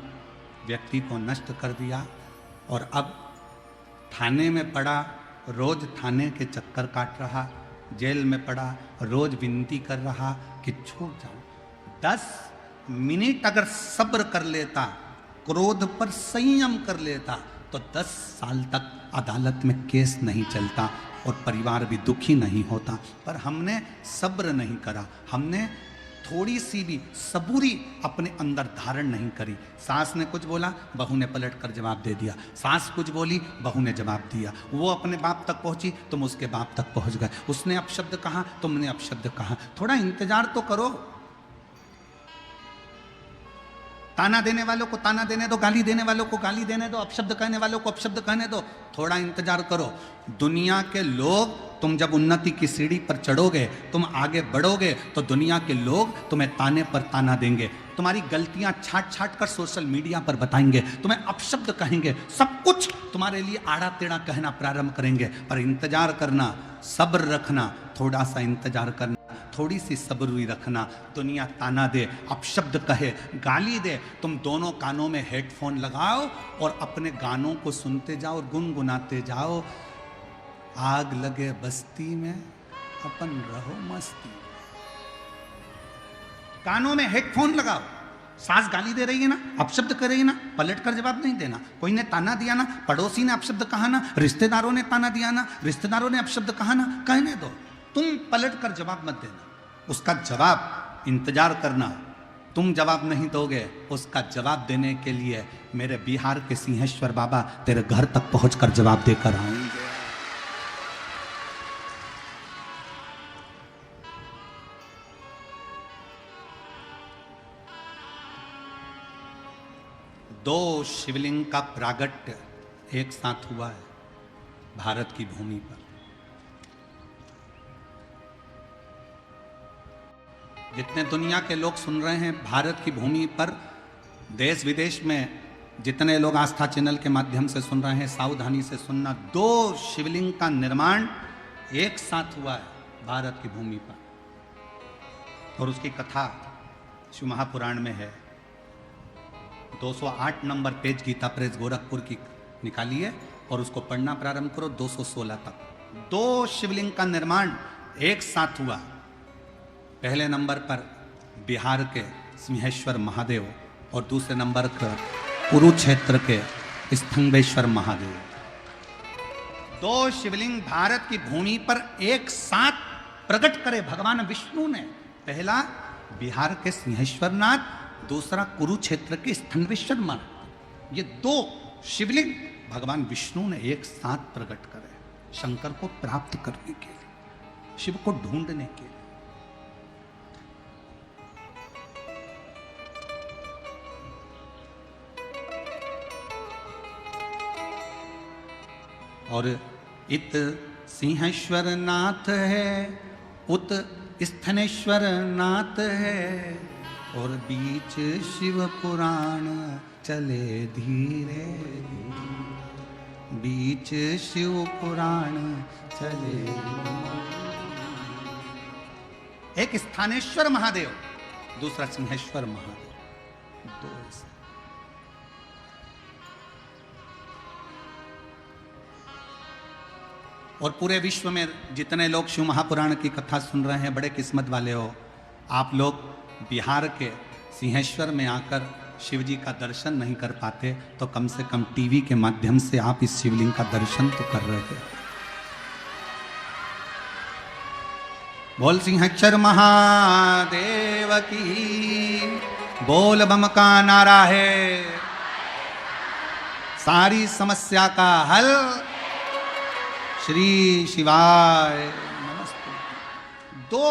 व्यक्ति को नष्ट कर दिया, और अब थाने में पड़ा, रोज थाने के चक्कर काट रहा, जेल में पड़ा, रोज विनती कर रहा कि छूट जाऊं। 10 मिनट अगर सब्र कर लेता, क्रोध पर संयम कर लेता, तो 10 साल तक अदालत में केस नहीं चलता और परिवार भी दुखी नहीं होता। पर हमने सब्र नहीं करा, हमने थोड़ी सी भी सबूरी अपने अंदर धारण नहीं करी। सास ने कुछ बोला, बहू ने पलट कर जवाब दे दिया, सास कुछ बोली, बहू ने जवाब दिया। वो अपने बाप तक पहुंची, तुम उसके बाप तक पहुंच गए। उसने अपशब्द कहा, तुमने अपशब्द कहा। थोड़ा इंतजार तो करो। ताना देने वालों को ताना देने दो, गाली देने वालों को गाली देने दो, अपशब्द कहने वालों को अपशब्द कहने दो, थोड़ा इंतजार करो। दुनिया के लोग, तुम जब उन्नति की सीढ़ी पर चढ़ोगे, तुम आगे बढ़ोगे, तो दुनिया के लोग तुम्हें ताने पर ताना देंगे, तुम्हारी गलतियां छाट छाट कर सोशल मीडिया पर बताएंगे, तुम्हें अपशब्द कहेंगे, सब कुछ तुम्हारे लिए आड़ा टेढ़ा कहना प्रारंभ करेंगे। पर इंतजार करना, सब्र रखना, थोड़ा सा इंतजार करना, थोड़ी सी सब्री रखना। दुनिया ताना दे, अपशब्द कहे, गाली दे, तुम दोनों कानों में हेडफोन लगाओ और अपने गानों को सुनते जाओ और गुनगुनाते जाओ। आग लगे बस्ती में, अपन रहो मस्ती। कानों में हेडफोन लगाओ, सास गाली दे रही है ना, अपशब्द कर रही है ना, पलट कर जवाब नहीं देना। कोई ने ताना दिया ना, पड़ोसी ने अपशब्द कहा ना, रिश्तेदारों ने ताना दिया ना, रिश्तेदारों ने अपशब्द कहा ना, कहने दो, तुम पलट कर जवाब मत देना। उसका जवाब इंतजार करना। तुम जवाब नहीं दोगे, उसका जवाब देने के लिए मेरे बिहार के सिंहेश्वर बाबा तेरे घर तक पहुंचकर जवाब देकर आएंगे। दो शिवलिंग का प्रागट्य एक साथ हुआ है भारत की भूमि पर। जितने दुनिया के लोग सुन रहे हैं, भारत की भूमि पर देश विदेश में जितने लोग आस्था चैनल के माध्यम से सुन रहे हैं, सावधानी से सुनना। 2 शिवलिंग का निर्माण एक साथ हुआ है भारत की भूमि पर, और उसकी कथा शिव महापुराण में है। 208 number page Gita press Gorakhpur की निकालिए और उसको पढ़ना प्रारंभ करो 216 तक। 2 शिवलिंग का निर्माण एक साथ हुआ। पहले नंबर पर बिहार के सिंहेश्वर महादेव और दूसरे नंबर पर कुरुक्षेत्र के स्तंभेश्वर महादेव। 2 शिवलिंग भारत की भूमि पर एक साथ प्रकट करे भगवान विष्णु ने। पहला बिहार के सिंहेश्वरनाथ, दूसरा कुरुक्षेत्र के स्तंभेश्वर महादेव। ये 2 शिवलिंग भगवान विष्णु ने एक साथ प्रकट करे शंकर को प्राप्त करने के लिए, शिव को ढूंढने के लिए। और इत सिंहेश्वर नाथ है, उत स्थनेश्वर नाथ है, और बीच शिव पुराण चले धीरे, बीच शिव पुराण चले। एक स्थानेश्वर महादेव, दूसरा सिंहेश्वर महादेव, दो ऐसे। और पूरे विश्व में जितने लोग शिव महापुराण की कथा सुन रहे हैं, बड़े किस्मत वाले हो आप लोग। बिहार के सिंहेश्वर में आकर शिव जी का दर्शन नहीं कर पाते तो कम से कम टीवी के माध्यम से आप इस शिवलिंग का दर्शन तो कर रहे हैं। बोल सिंहेश्वर महादेव की, बोल बम का नारा है, सारी समस्या का हल श्री शिवाय नमस्ते। दो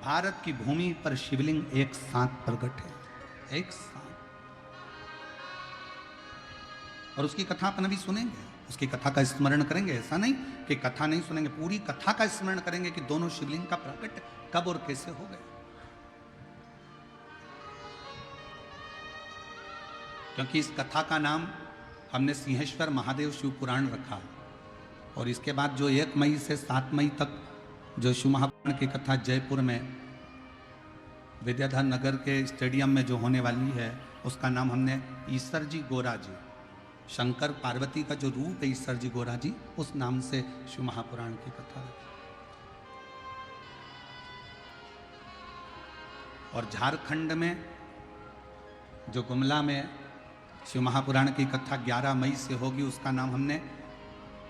भारत की भूमि पर शिवलिंग एक साथ प्रकट है, एक साथ। और उसकी कथा अपन अभी सुनेंगे, उसकी कथा का स्मरण करेंगे। ऐसा नहीं कि कथा नहीं सुनेंगे, पूरी कथा का स्मरण करेंगे कि दोनों शिवलिंग का प्रकट कब और कैसे हो गए। क्योंकि इस कथा का नाम हमने सिंहेश्वर महादेव शिव पुराण रखा। और इसके बाद जो 1 मई से 7 मई तक जो शिव महापुराण की कथा जयपुर में विद्याधर नगर के स्टेडियम में जो होने वाली है, उसका नाम हमने ईश्वर जी गोरा जी, शंकर पार्वती का जो रूप है ईश्वर जी गोरा जी, उस नाम से शिव महापुराण की कथा रखी। और झारखंड में जो गुमला में शिव महापुराण की कथा 11 मई से होगी, उसका नाम हमने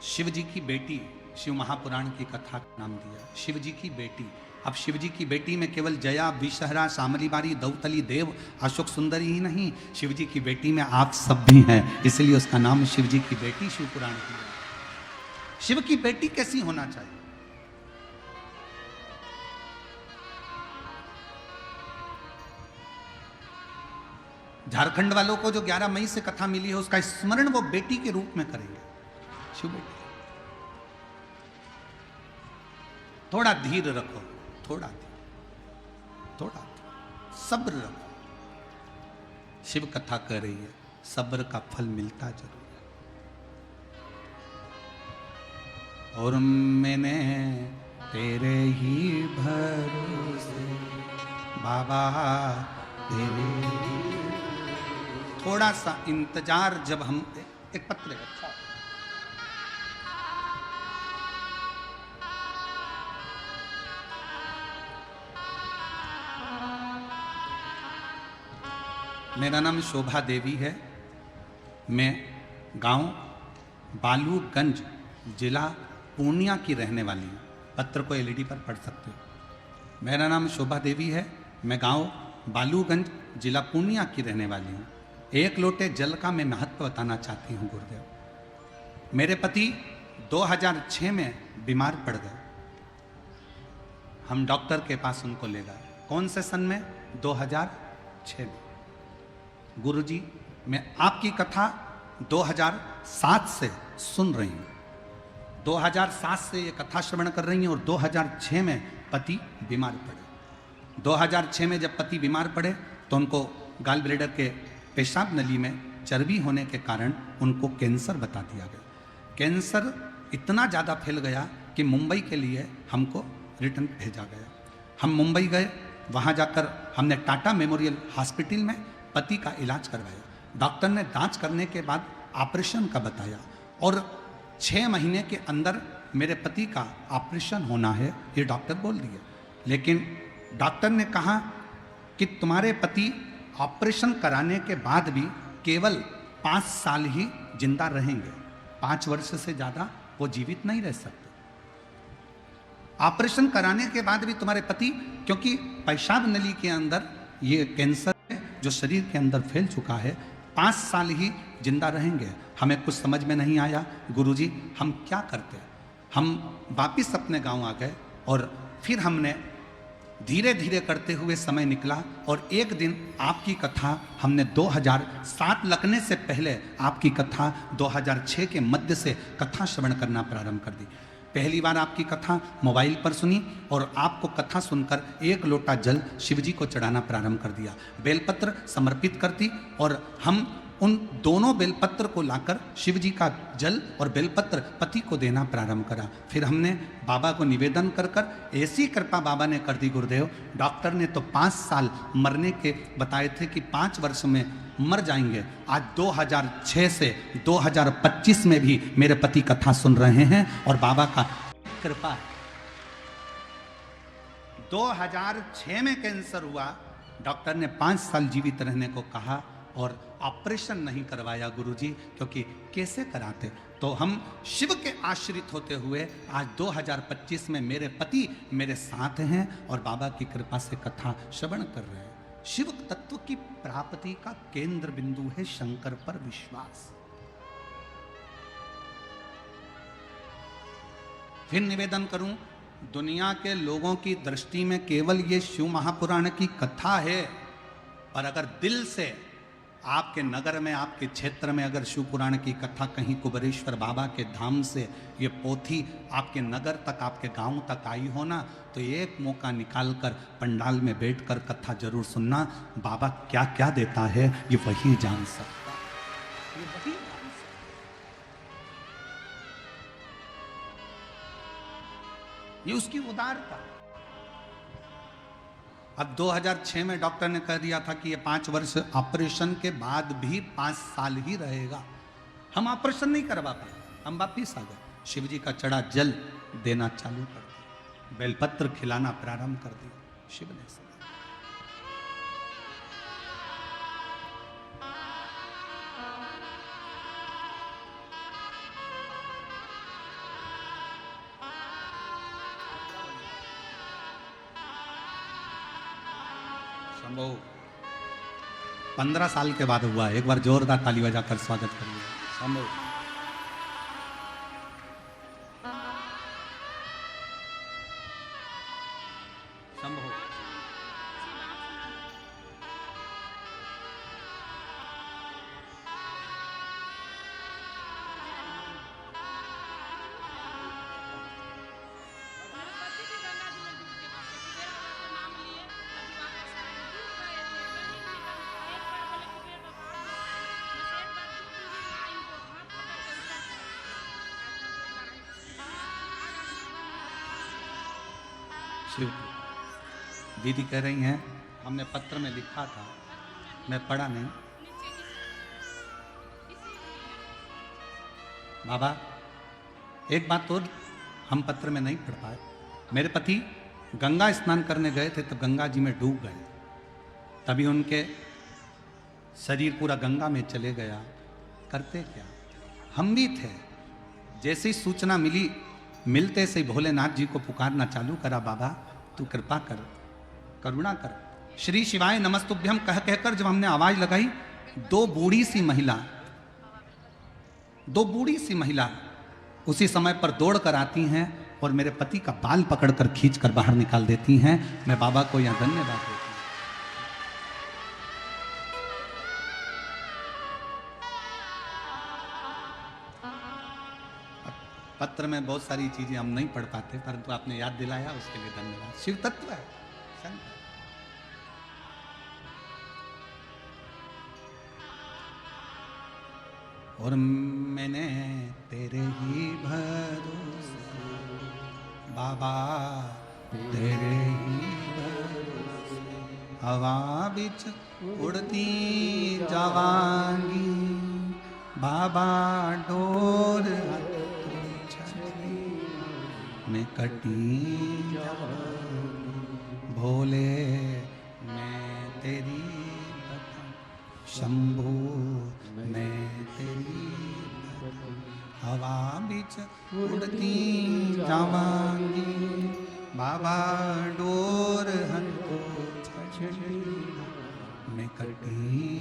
शिव जी की बेटी शिव महापुराण की कथा का नाम दिया, शिव जी की बेटी। अब शिव जी की बेटी में केवल जया, विषहरा, शामली बारी, दौतली, देव, अशोक सुंदरी ही नहीं, शिव जी की बेटी में आप सब भी हैं, इसलिए उसका नाम शिव जी की बेटी शिव पुराण दिया। शिव की बेटी कैसी होना चाहिए? झारखंड वालों को जो 11 मई से कथा मिली है, उसका स्मरण वो बेटी के रूप में करेंगे, शिव बेटी। थोड़ा धीर रखो, थोड़ा सब्र रखो। शिव कथा कर रही है, सब्र का फल मिलता जरूर है। और मैंने तेरे ही भरोसे बाबा तेरे, थोड़ा सा इंतजार। जब हम एक पत्र है, अच्छा मेरा नाम शोभा देवी है, मैं गांव बालूगंज जिला पूर्णिया की रहने वाली हूँ। पत्र को एलईडी पर पढ़ सकते हो। मेरा नाम शोभा देवी है, मैं गांव बालूगंज जिला पूर्णिया की रहने वाली हूँ। एक लोटे जल का मैं महत्व बताना चाहती हूँ गुरुदेव। मेरे पति 2006 में बीमार पड़ गए। हम डॉक्टर के पास उनको ले गए। कौन से सन में? 2006 में। गुरुजी, मैं आपकी कथा 2007 से सुन रही हूँ। 2007 से ये कथा श्रवण कर रही हैं और 2006 में पति बीमार पड़े। 2006 में जब पति बीमार पड़े तो उनको गाल ब्लेडर के पेशाब नली में चर्बी होने के कारण उनको कैंसर बता दिया गया। कैंसर इतना ज़्यादा फैल गया कि मुंबई के लिए हमको रिटर्न भेजा गया। हम मुंबई गए, वहाँ जाकर हमने टाटा मेमोरियल हॉस्पिटल में पति का इलाज करवाया। डॉक्टर ने जांच करने के बाद ऑपरेशन का बताया और 6 महीने के अंदर मेरे पति का ऑपरेशन होना है, ये डॉक्टर बोल दिया। लेकिन डॉक्टर ने कहा कि तुम्हारे पति ऑपरेशन कराने के बाद भी केवल 5 साल ही जिंदा रहेंगे, 5 वर्ष से ज़्यादा वो जीवित नहीं रह सकते। ऑपरेशन कराने के बाद भी तुम्हारे पति, क्योंकि पेशाब नली के अंदर ये कैंसर जो शरीर के अंदर फैल चुका है, 5 साल ही जिंदा रहेंगे। हमें कुछ समझ में नहीं आया, गुरुजी हम क्या करते। हम वापिस अपने गांव आ गए और फिर हमने धीरे धीरे करते हुए समय निकला और एक दिन आपकी कथा हमने 2007 लगने से पहले आपकी कथा 2006 के मध्य से कथा श्रवण करना प्रारंभ कर दी। पहली बार आपकी कथा मोबाइल पर सुनी और आपको कथा सुनकर एक लोटा जल शिवजी को चढ़ाना प्रारंभ कर दिया। बेलपत्र समर्पित करती और हम उन दोनों बेलपत्र को लाकर शिवजी का जल और बेलपत्र पति को देना प्रारंभ करा। फिर हमने बाबा को निवेदन कर कर ऐसी कृपा बाबा ने कर दी गुरुदेव, डॉक्टर ने तो 5 साल मरने के बताए थे कि 5 वर्ष में मर जाएंगे। आज 2006 से 2025 में भी मेरे पति कथा सुन रहे हैं और बाबा का कृपा है। 2006 में कैंसर हुआ, डॉक्टर ने 5 साल जीवित रहने को कहा और ऑपरेशन नहीं करवाया गुरुजी, क्योंकि कैसे कराते। तो हम शिव के आश्रित होते हुए आज 2025 में मेरे पति मेरे साथ हैं और बाबा की कृपा से कथा श्रवण कर रहे हैं। शिव तत्व की प्राप्ति का केंद्र बिंदु है शंकर पर विश्वास। फिर निवेदन करूं, दुनिया के लोगों की दृष्टि में केवल ये शिव महापुराण की कथा है, और अगर दिल से आपके नगर में, आपके क्षेत्र में अगर शिव पुराण की कथा कहीं कुबेरेश्वर बाबा के धाम से ये पोथी आपके नगर तक, आपके गांव तक आई हो ना, तो एक मौका निकालकर पंडाल में बैठकर कथा जरूर सुनना। बाबा क्या क्या देता है ये वही जान सकता, ये वही जान सकता। ये उसकी उदारता। अब 2006 में डॉक्टर ने कह दिया था कि ये 5 वर्ष ऑपरेशन के बाद भी 5 साल ही रहेगा। हम ऑपरेशन नहीं करवा पाए, हम वापिस आ गए। शिवजी का चढ़ा जल देना चालू कर दिया, बेलपत्र खिलाना प्रारंभ कर दिया। शिव ने सुना। शंभो 15 साल के बाद हुआ। एक बार जोरदार ताली बजाकर स्वागत करिए। शंभो शंभो। शिव दीदी कह रही हैं, हमने पत्र में लिखा था, मैं पढ़ा नहीं। बाबा एक बात और हम पत्र में नहीं पढ़ पाए। मेरे पति गंगा स्नान करने गए थे तो गंगा जी में डूब गए, तभी उनके शरीर पूरा गंगा में चले गया। करते क्या, हम भी थे। जैसी सूचना मिली, मिलते से भोलेनाथ जी को पुकारना चालू करा, बाबा तू कृपा कर, करुणा कर। श्री शिवाय नमस्तुभ्यम कह कहकर जब हमने आवाज लगाई, दो बूढ़ी सी महिला उसी समय पर दौड़ कर आती हैं और मेरे पति का बाल पकड़कर खींचकर बाहर निकाल देती हैं। मैं बाबा को यहां धन्यवाद देती हूं। पत्र में बहुत सारी चीजें हम नहीं पढ़ पाते, परंतु आपने याद दिलाया, उसके लिए धन्यवाद। शिव तत्व है शंकर। और मैंने तेरे ही भरोसे बाबा, तेरे ही भरोसे हवा बिच उड़ती जावांगी बाबा, डोर में कटी भोले मैं तेरी शंभू मैं तेरी हवा बिच उड़ती जावांगी बाबा, डोर हमको में कटी।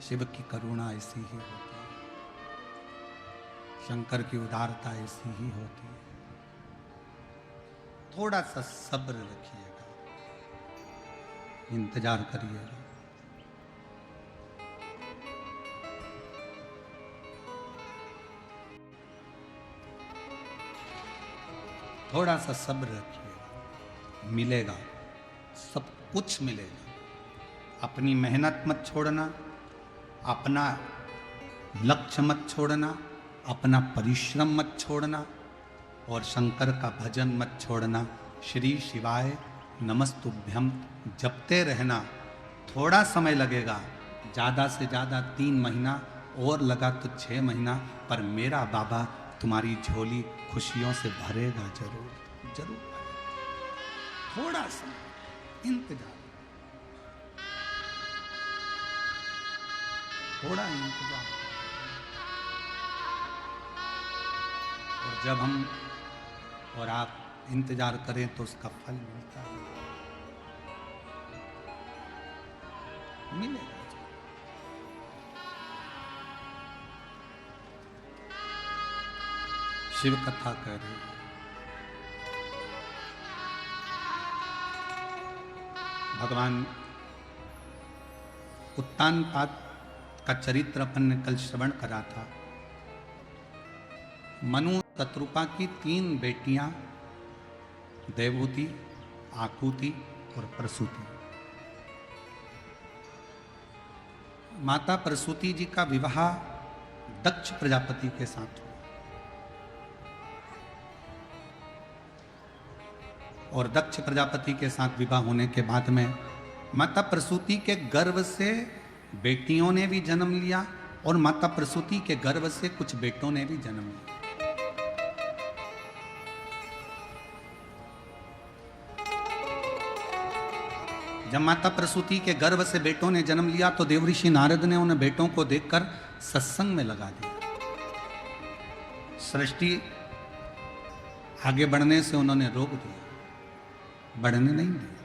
शिव की करुणा ऐसी ही होती है, शंकर की उदारता ऐसी ही होती है। थोड़ा सा सब्र रखिएगा, इंतजार करिएगा। थोड़ा सा सब्र रखिएगा, मिलेगा, सब कुछ मिलेगा। अपनी मेहनत मत छोड़ना, अपना लक्ष्य मत छोड़ना, अपना परिश्रम मत छोड़ना और शंकर का भजन मत छोड़ना। श्री शिवाय नमस्तुभ्यम जपते रहना। थोड़ा समय लगेगा, ज़्यादा से ज़्यादा 3 महीना और लगा तो 6 महीना, पर मेरा बाबा तुम्हारी झोली खुशियों से भरेगा जरूर, जरूर भरेगा। थोड़ा समय इंतजार, थोड़ा इंतजार। और जब हम और आप इंतजार करें तो उसका फल मिलता है, मिलेगा। शिव कथा कह रहे हैं, भगवान उत्तानपाद का चरित्र अपन ने कल श्रवण करा था। मनु शत्रुपा की 3 बेटियां देवहूति, आकुति और प्रसूति। माता प्रसूति जी का विवाह दक्ष प्रजापति के साथ हुआ और दक्ष प्रजापति के साथ विवाह होने के बाद में माता प्रसूति के गर्भ से बेटियों ने भी जन्म लिया और माता प्रसूति के गर्भ से कुछ बेटों ने भी जन्म लिया। जब माता प्रसूति के गर्भ से बेटों ने जन्म लिया तो देवऋषि नारद ने उन बेटों को देखकर सत्संग में लगा दिया। सृष्टि आगे बढ़ने से उन्होंने रोक दिया, बढ़ने नहीं दिया।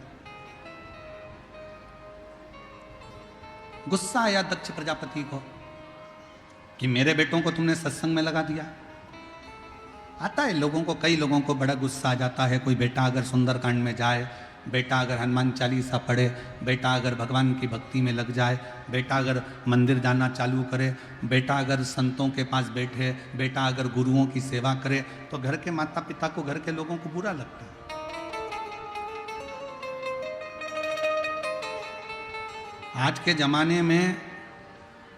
गुस्सा आया दक्ष प्रजापति को कि मेरे बेटों को तुमने सत्संग में लगा दिया। आता है लोगों को, कई लोगों को बड़ा गुस्सा आ जाता है। कोई बेटा अगर सुंदरकांड में जाए, बेटा अगर हनुमान चालीसा पढ़े, बेटा अगर भगवान की भक्ति में लग जाए, बेटा अगर मंदिर जाना चालू करे, बेटा अगर संतों के पास बैठे, बेटा अगर गुरुओं की सेवा करे, तो घर के माता पिता को, घर के लोगों को बुरा लगता है। आज के ज़माने में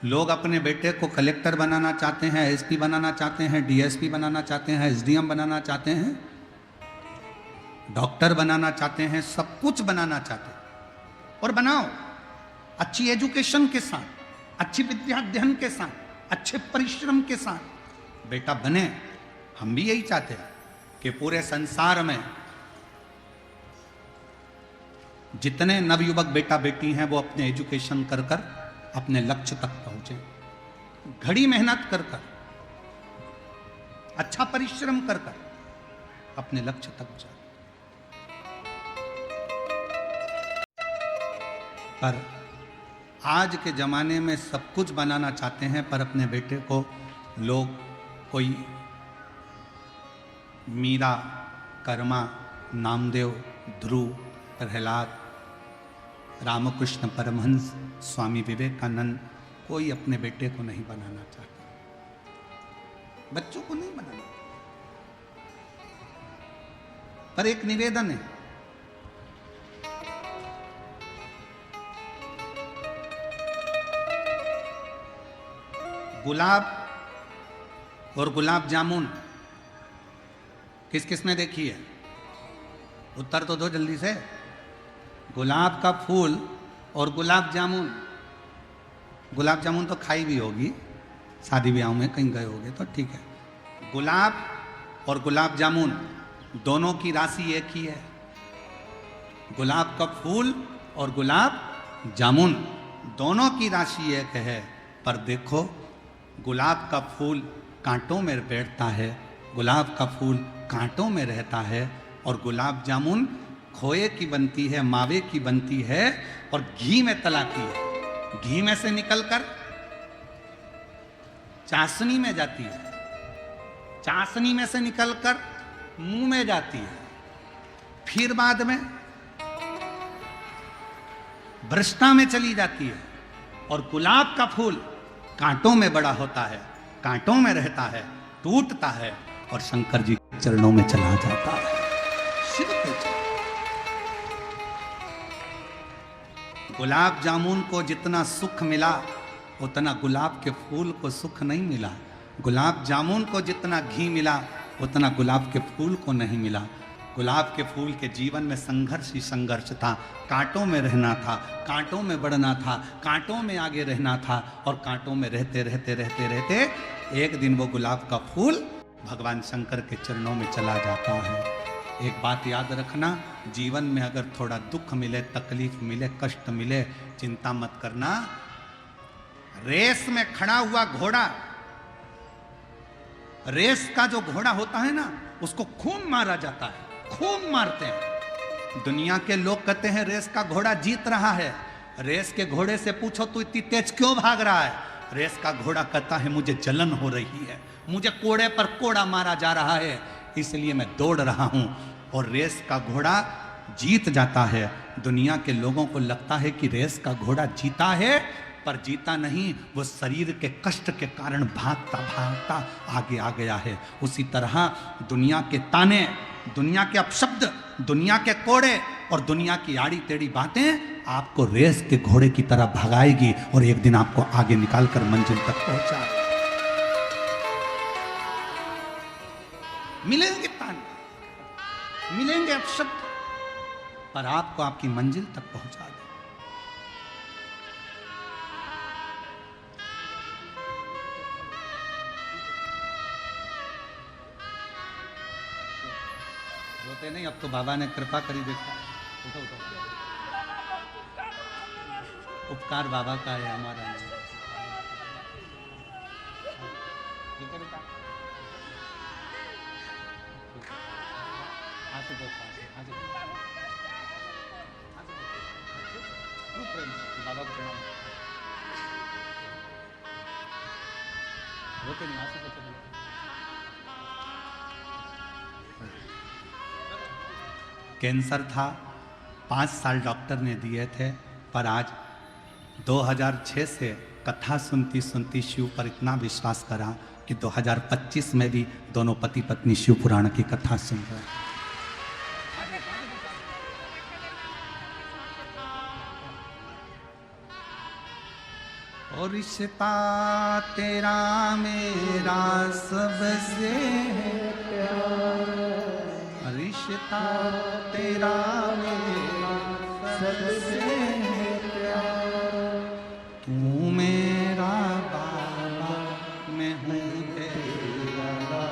लोग अपने बेटे को कलेक्टर बनाना चाहते हैं, एसपी बनाना चाहते हैं, डीएसपी बनाना चाहते हैं, एसडीएम बनाना चाहते हैं, डॉक्टर बनाना चाहते हैं, सब कुछ बनाना चाहते हैं। और बनाओ, अच्छी एजुकेशन के साथ, अच्छी विद्या अध्ययन के साथ, अच्छे परिश्रम के साथ बेटा बने। हम भी यही चाहते हैं कि पूरे संसार में जितने नवयुवक बेटा बेटी हैं वो अपने एजुकेशन कर कर अपने लक्ष्य तक पहुंचे, घड़ी मेहनत कर कर, अच्छा परिश्रम कर कर अपने लक्ष्य तक जाए। पर आज के जमाने में सब कुछ बनाना चाहते हैं, पर अपने बेटे को लोग कोई मीरा, कर्मा, नामदेव, ध्रुव, प्रहलाद, रामकृष्ण परमहंस, स्वामी विवेकानंद, कोई अपने बेटे को नहीं बनाना चाहता, बच्चों को नहीं बनाना। पर एक निवेदन है, गुलाब और गुलाब जामुन किस किस ने देखी है? उत्तर तो दो जल्दी से। गुलाब का फूल और गुलाब जामुन, गुलाब जामुन तो खाई भी होगी, शादी ब्याह में कहीं गए होगे तो ठीक है। गुलाब और गुलाब जामुन दोनों की राशि एक ही है। गुलाब का फूल और गुलाब जामुन दोनों की राशि एक है, पर देखो गुलाब का फूल कांटों में बैठता है, गुलाब का फूल कांटों में रहता है, और गुलाब जामुन खोए की बनती है, मावे की बनती है और घी में तलाती है। घी में से निकलकर चाशनी में जाती है, चाशनी में से निकलकर मुंह में जाती है, फिर बाद में भ्रष्टा में चली जाती है। और गुलाब का फूल कांटों में बड़ा होता है, कांटों में रहता है, टूटता है और शंकर जी के चरणों में चला जाता है। शिव के चरण। गुलाब जामुन को जितना सुख मिला उतना गुलाब के फूल को सुख नहीं मिला। गुलाब जामुन को जितना घी मिला उतना गुलाब के फूल को नहीं मिला। गुलाब के फूल के जीवन में संघर्ष ही संघर्ष था, कांटों में रहना था, कांटों में बढ़ना था, कांटों में आगे रहना था और कांटों में रहते रहते रहते रहते एक दिन वो गुलाब का फूल भगवान शंकर के चरणों में चला जाता है। एक बात याद रखना, जीवन में अगर थोड़ा दुख मिले, तकलीफ मिले, कष्ट मिले, चिंता मत करना। रेस में खड़ा हुआ घोड़ा, रेस का जो घोड़ा होता है ना, उसको खूब मारा जाता है, खूब मारते हैं। दुनिया के लोग कहते हैं रेस का घोड़ा जीत रहा है। रेस के घोड़े से पूछो तू इतनी तेज क्यों भाग रहा है? रेस का घोड़ा कहता है मुझे जलन हो रही है, मुझे कोड़े पर कोड़ा मारा जा रहा है, इसलिए मैं दौड़ रहा हूं। और रेस का घोड़ा जीत जाता है। दुनिया के लोगों को लगता है कि रेस का घोड़ा जीता है, पर जीता नहीं, वो शरीर के कष्ट के कारण भागता भागता आगे आ गया है। उसी तरह दुनिया के ताने, दुनिया के अपशब्द, दुनिया के कोड़े और दुनिया की आड़ी टेढ़ी बातें आपको रेस के घोड़े की तरह भगाएगी और एक दिन आपको आगे निकालकर मंजिल तक पहुंचा। मिलेंगे ताने, मिलेंगे अपशब्द, पर आपको आपकी मंजिल तक पहुंचा दे। रोते नहीं, अब तो बाबा ने कृपा करी। देखो उठो उठो, उपकार बाबा का है, हमारा नहीं। ठीक है बेटा, आंसू को आंसू बाबा को प्रणाम। रोते नहीं, आंसू को कैंसर था, 5 साल डॉक्टर ने दिए थे, पर आज 2006 से कथा सुनती सुनती शिव पर इतना विश्वास करा कि 2025 में भी दोनों पति पत्नी शिव पुराण की कथा सुन रहे हैं। और रिश्ता तेरा मेरा सबसे प्यारा, रिश्ता तेरा मेरा सबसे प्यारा, तू मेरा बाबा, मैं हूँ तेरा,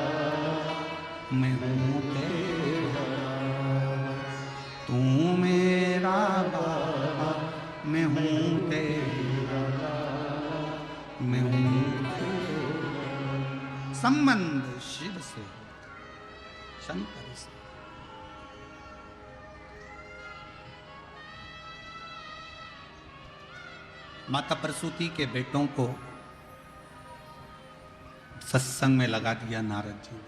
मैं हूँ तेरा, तू मेरा बाबा, मैं हूँ तेरा, मैं हूँ तेरा। संबंध शिव से, शंकर से। माता प्रसूति के बेटों को सत्संग में लगा दिया नारद जी ने।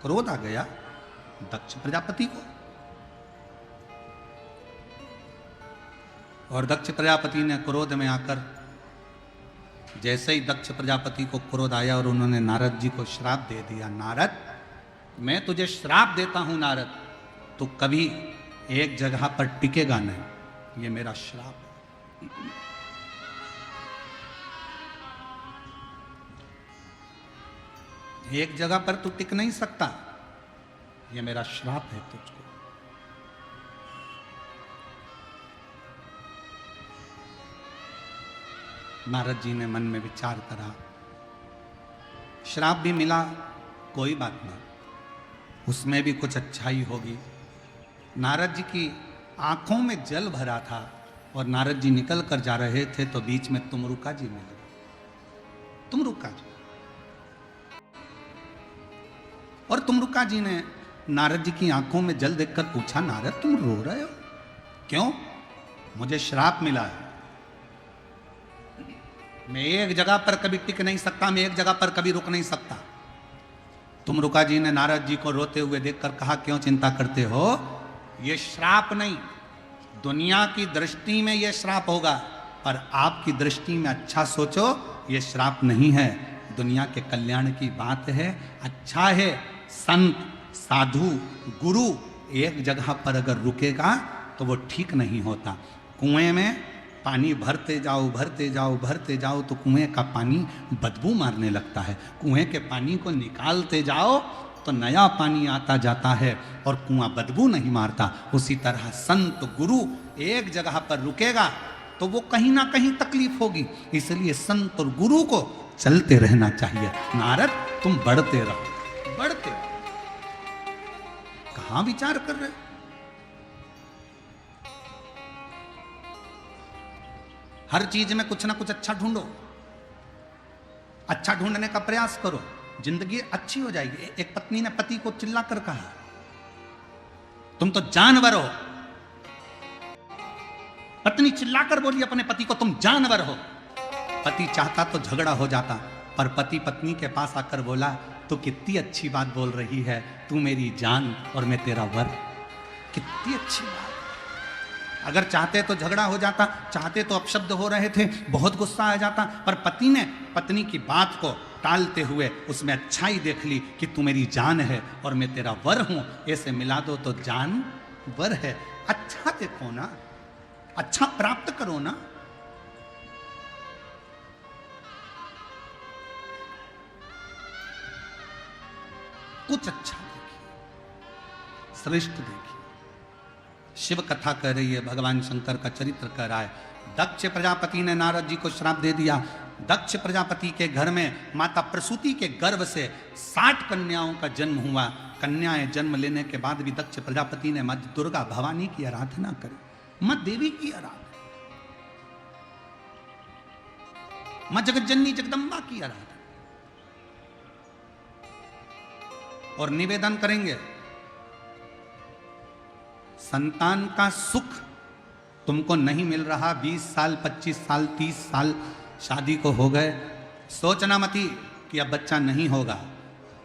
क्रोध आ गया दक्ष प्रजापति को, और दक्ष प्रजापति ने क्रोध में आकर, जैसे ही दक्ष प्रजापति को क्रोध आया और उन्होंने नारद जी को श्राप दे दिया, नारद मैं तुझे श्राप देता हूं नारद, तू कभी एक जगह पर टिकेगा नहीं, ये मेरा श्राप है। एक जगह पर तू टिक नहीं सकता, ये मेरा श्राप है तुझको। नारद जी ने मन में विचार करा, श्राप भी मिला, कोई बात नहीं, उसमें भी कुछ अच्छाई होगी। नारद जी की आंखों में जल भरा था और नारद जी निकल कर जा रहे थे तो बीच में तुमरुका जी मिले। तुमरुका जी, और तुमरुका जी ने नारद जी की आंखों में जल देखकर पूछा, नारद तुम रो रहे हो क्यों? मुझे श्राप मिला है, मैं एक जगह पर कभी टिक नहीं सकता, मैं एक जगह पर कभी रुक नहीं सकता। तुम रुका जी ने नारद जी को रोते हुए देखकर कहा, क्यों चिंता करते हो? ये श्राप नहीं, दुनिया की दृष्टि में ये श्राप होगा, पर आपकी दृष्टि में अच्छा सोचो, ये श्राप नहीं है, दुनिया के कल्याण की बात है। अच्छा है संत साधु गुरु एक जगह पर अगर रुकेगा तो वो ठीक नहीं होता। कुएं में पानी भरते जाओ भरते जाओ भरते जाओ तो कुएं का पानी बदबू मारने लगता है। कुएं के पानी को निकालते जाओ तो नया पानी आता जाता है और कुआं बदबू नहीं मारता। उसी तरह संत गुरु एक जगह पर रुकेगा तो वो कहीं ना कहीं तकलीफ होगी, इसलिए संत और गुरु को चलते रहना चाहिए। नारद तुम बढ़ते रहो, बढ़ते रहो। कहां विचार कर रहे हो? हर चीज में कुछ ना कुछ अच्छा ढूंढो, अच्छा ढूंढने का प्रयास करो, जिंदगी अच्छी हो जाएगी। एक पत्नी ने पति को चिल्लाकर कहा, तुम तो जानवर हो। पत्नी चिल्लाकर बोली अपने पति को, तुम जानवर हो। पति चाहता तो झगड़ा हो जाता, पर पति पत्नी के पास आकर बोला, तू कितनी अच्छी बात बोल रही है, तू मेरी जान और मैं तेरा वर। कितनी अच्छी बात। अगर चाहते तो झगड़ा हो जाता, चाहते तो अपशब्द हो रहे थे, बहुत गुस्सा आ जाता, पर पति ने पत्नी की बात को टालते हुए उसमें अच्छाई देख ली कि तू मेरी जान है और मैं तेरा वर हूं, ऐसे मिला दो तो जान वर है। अच्छा देखो ना, अच्छा प्राप्त करो ना। कुछ अच्छा देखिए, श्रेष्ठ देखिए। शिव कथा कह रही है, भगवान शंकर का चरित्र कह रहा है। दक्ष प्रजापति ने नारद जी को श्राप दे दिया। दक्ष प्रजापति के घर में माता प्रसूति के गर्भ से 60 कन्याओं का जन्म हुआ। कन्याएं जन्म लेने के बाद भी दक्ष प्रजापति ने मां दुर्गा भवानी की आराधना करी, मां देवी की आराधना, मां जगज्जननी जगदम्बा की आराधना। और निवेदन करेंगे, संतान का सुख तुमको नहीं मिल रहा, 20 साल 25 साल 30 साल शादी को हो गए, सोचना मती कि अब बच्चा नहीं होगा।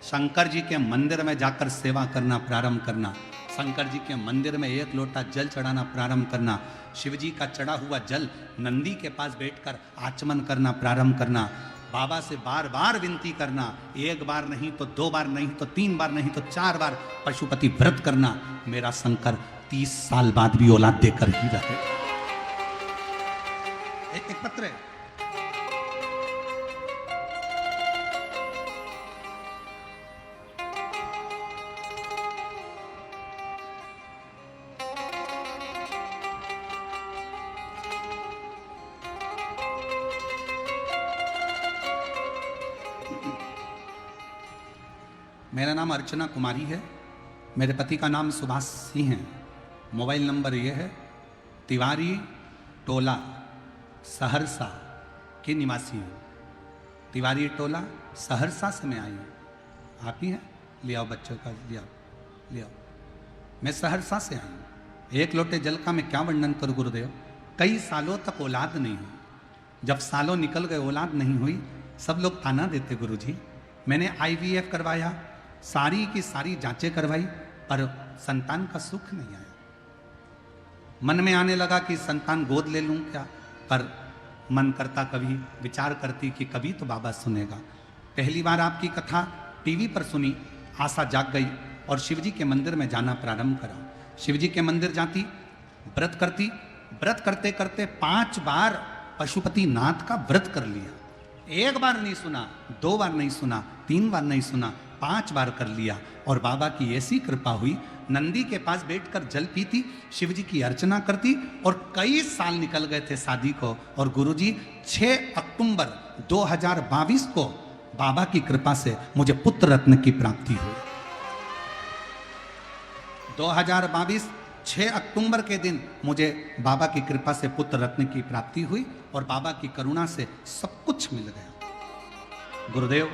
शंकर जी के मंदिर में जाकर सेवा करना प्रारंभ करना, शंकर जी के मंदिर में 1 लोटा जल चढ़ाना प्रारंभ करना, शिव जी का चढ़ा हुआ जल नंदी के पास बैठकर आचमन करना प्रारंभ करना, बाबा से बार बार विनती करना, 1 बार नहीं तो 2 बार नहीं तो 3 बार नहीं तो 4 बार पशुपति व्रत करना, मेरा शंकर 30 साल बाद भी औलाद देकर ही रहे। एक पत्र है, मेरा नाम अर्चना कुमारी है, मेरे पति का नाम सुभाष सिंह है। मोबाइल नंबर ये है, तिवारी टोला सहरसा के निवासी हूँ। तिवारी टोला सहरसा से मैं आई हूँ। आप ही हैं? ले आओ बच्चों का, ले आओ ले आओ। मैं सहरसा से आई हूँ। 1 लोटे जल का मैं क्या वर्णन करूँ गुरुदेव। कई सालों तक औलाद नहीं हुई। जब सालों निकल गए औलाद नहीं हुई, सब लोग ताना देते गुरुजी। मैंने IVF करवाया, सारी की सारी जांचें करवाई, पर संतान का सुख नहीं आया। मन में आने लगा कि संतान गोद ले लूं क्या, पर मन करता, कभी विचार करती कि कभी तो बाबा सुनेगा। पहली बार आपकी कथा टीवी पर सुनी, आशा जाग गई और शिवजी के मंदिर में जाना प्रारंभ करा। शिवजी के मंदिर जाती, व्रत करती, व्रत करते करते 5 बार पशुपति नाथ का व्रत कर लिया। 1 बार नहीं सुना, 2 बार नहीं सुना, 3 बार नहीं सुना, 5 बार कर लिया। और बाबा की ऐसी कृपा हुई, नंदी के पास बैठकर जल पीती, शिव जी की अर्चना करती, और कई साल निकल गए थे शादी को। और गुरुजी 6 अक्टूबर 2022 को बाबा की कृपा से मुझे पुत्र रत्न की प्राप्ति हुई। 2022 6 अक्टूबर के दिन मुझे बाबा की कृपा से पुत्र रत्न की प्राप्ति हुई और बाबा की करुणा से सब कुछ मिल गया। गुरुदेव,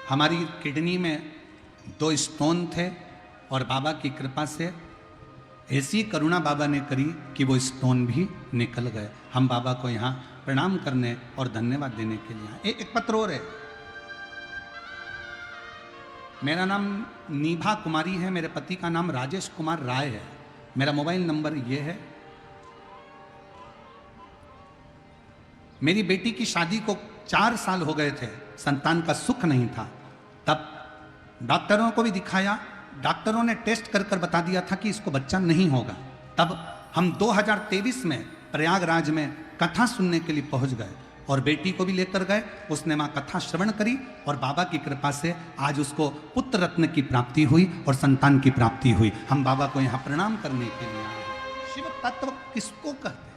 हमारी किडनी में 2 स्टोन थे और बाबा की कृपा से ऐसी करुणा बाबा ने करी कि वो स्टोन भी निकल गए। हम बाबा को यहाँ प्रणाम करने और धन्यवाद देने के लिए आए। एक पत्र और है। मेरा नाम नीभा कुमारी है, मेरे पति का नाम राजेश कुमार राय है। मेरा मोबाइल नंबर ये है। मेरी बेटी की शादी को 4 साल हो गए थे, संतान का सुख नहीं था। तब डॉक्टरों को भी दिखाया, डॉक्टरों ने टेस्ट कर कर बता दिया था कि इसको बच्चा नहीं होगा। तब हम 2023 में प्रयागराज में कथा सुनने के लिए पहुंच गए और बेटी को भी लेकर गए। उसने वहां कथा श्रवण करी और बाबा की कृपा से आज उसको पुत्र रत्न की प्राप्ति हुई और संतान की प्राप्ति हुई। हम बाबा को यहाँ प्रणाम करने के लिए आए हैं। शिव तत्व किसको कहते हैं?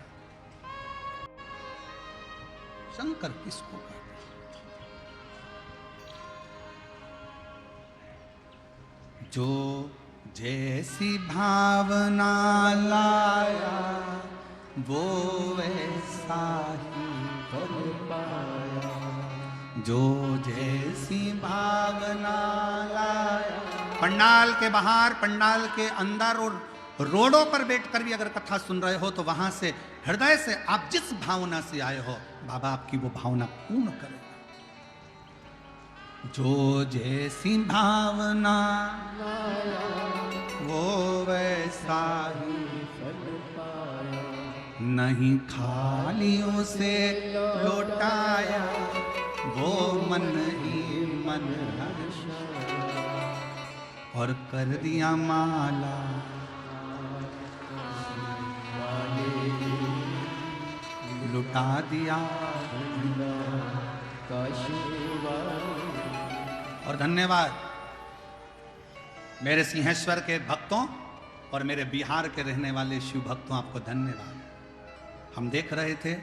शंकर किसको कहते हैं? जो जैसी भावना लाया वो वैसा ही फल पाया। जो जैसी भावना लाया। पंडाल के बाहर, पंडाल के अंदर और रोडों पर बैठकर भी अगर कथा सुन रहे हो तो वहां से हृदय से आप जिस भावना से आए हो, बाबा आपकी वो भावना पूर्ण करेगा। जो जैसी भावना वो वैसा ही फल पाया। नहीं खाली उसे लौटाया वो मन ही मन हर्षाया। और कर दिया माला लुटा दिया। और धन्यवाद मेरे सिंहेश्वर के भक्तों और मेरे बिहार के रहने वाले शिव भक्तों, आपको धन्यवाद। हम देख रहे थे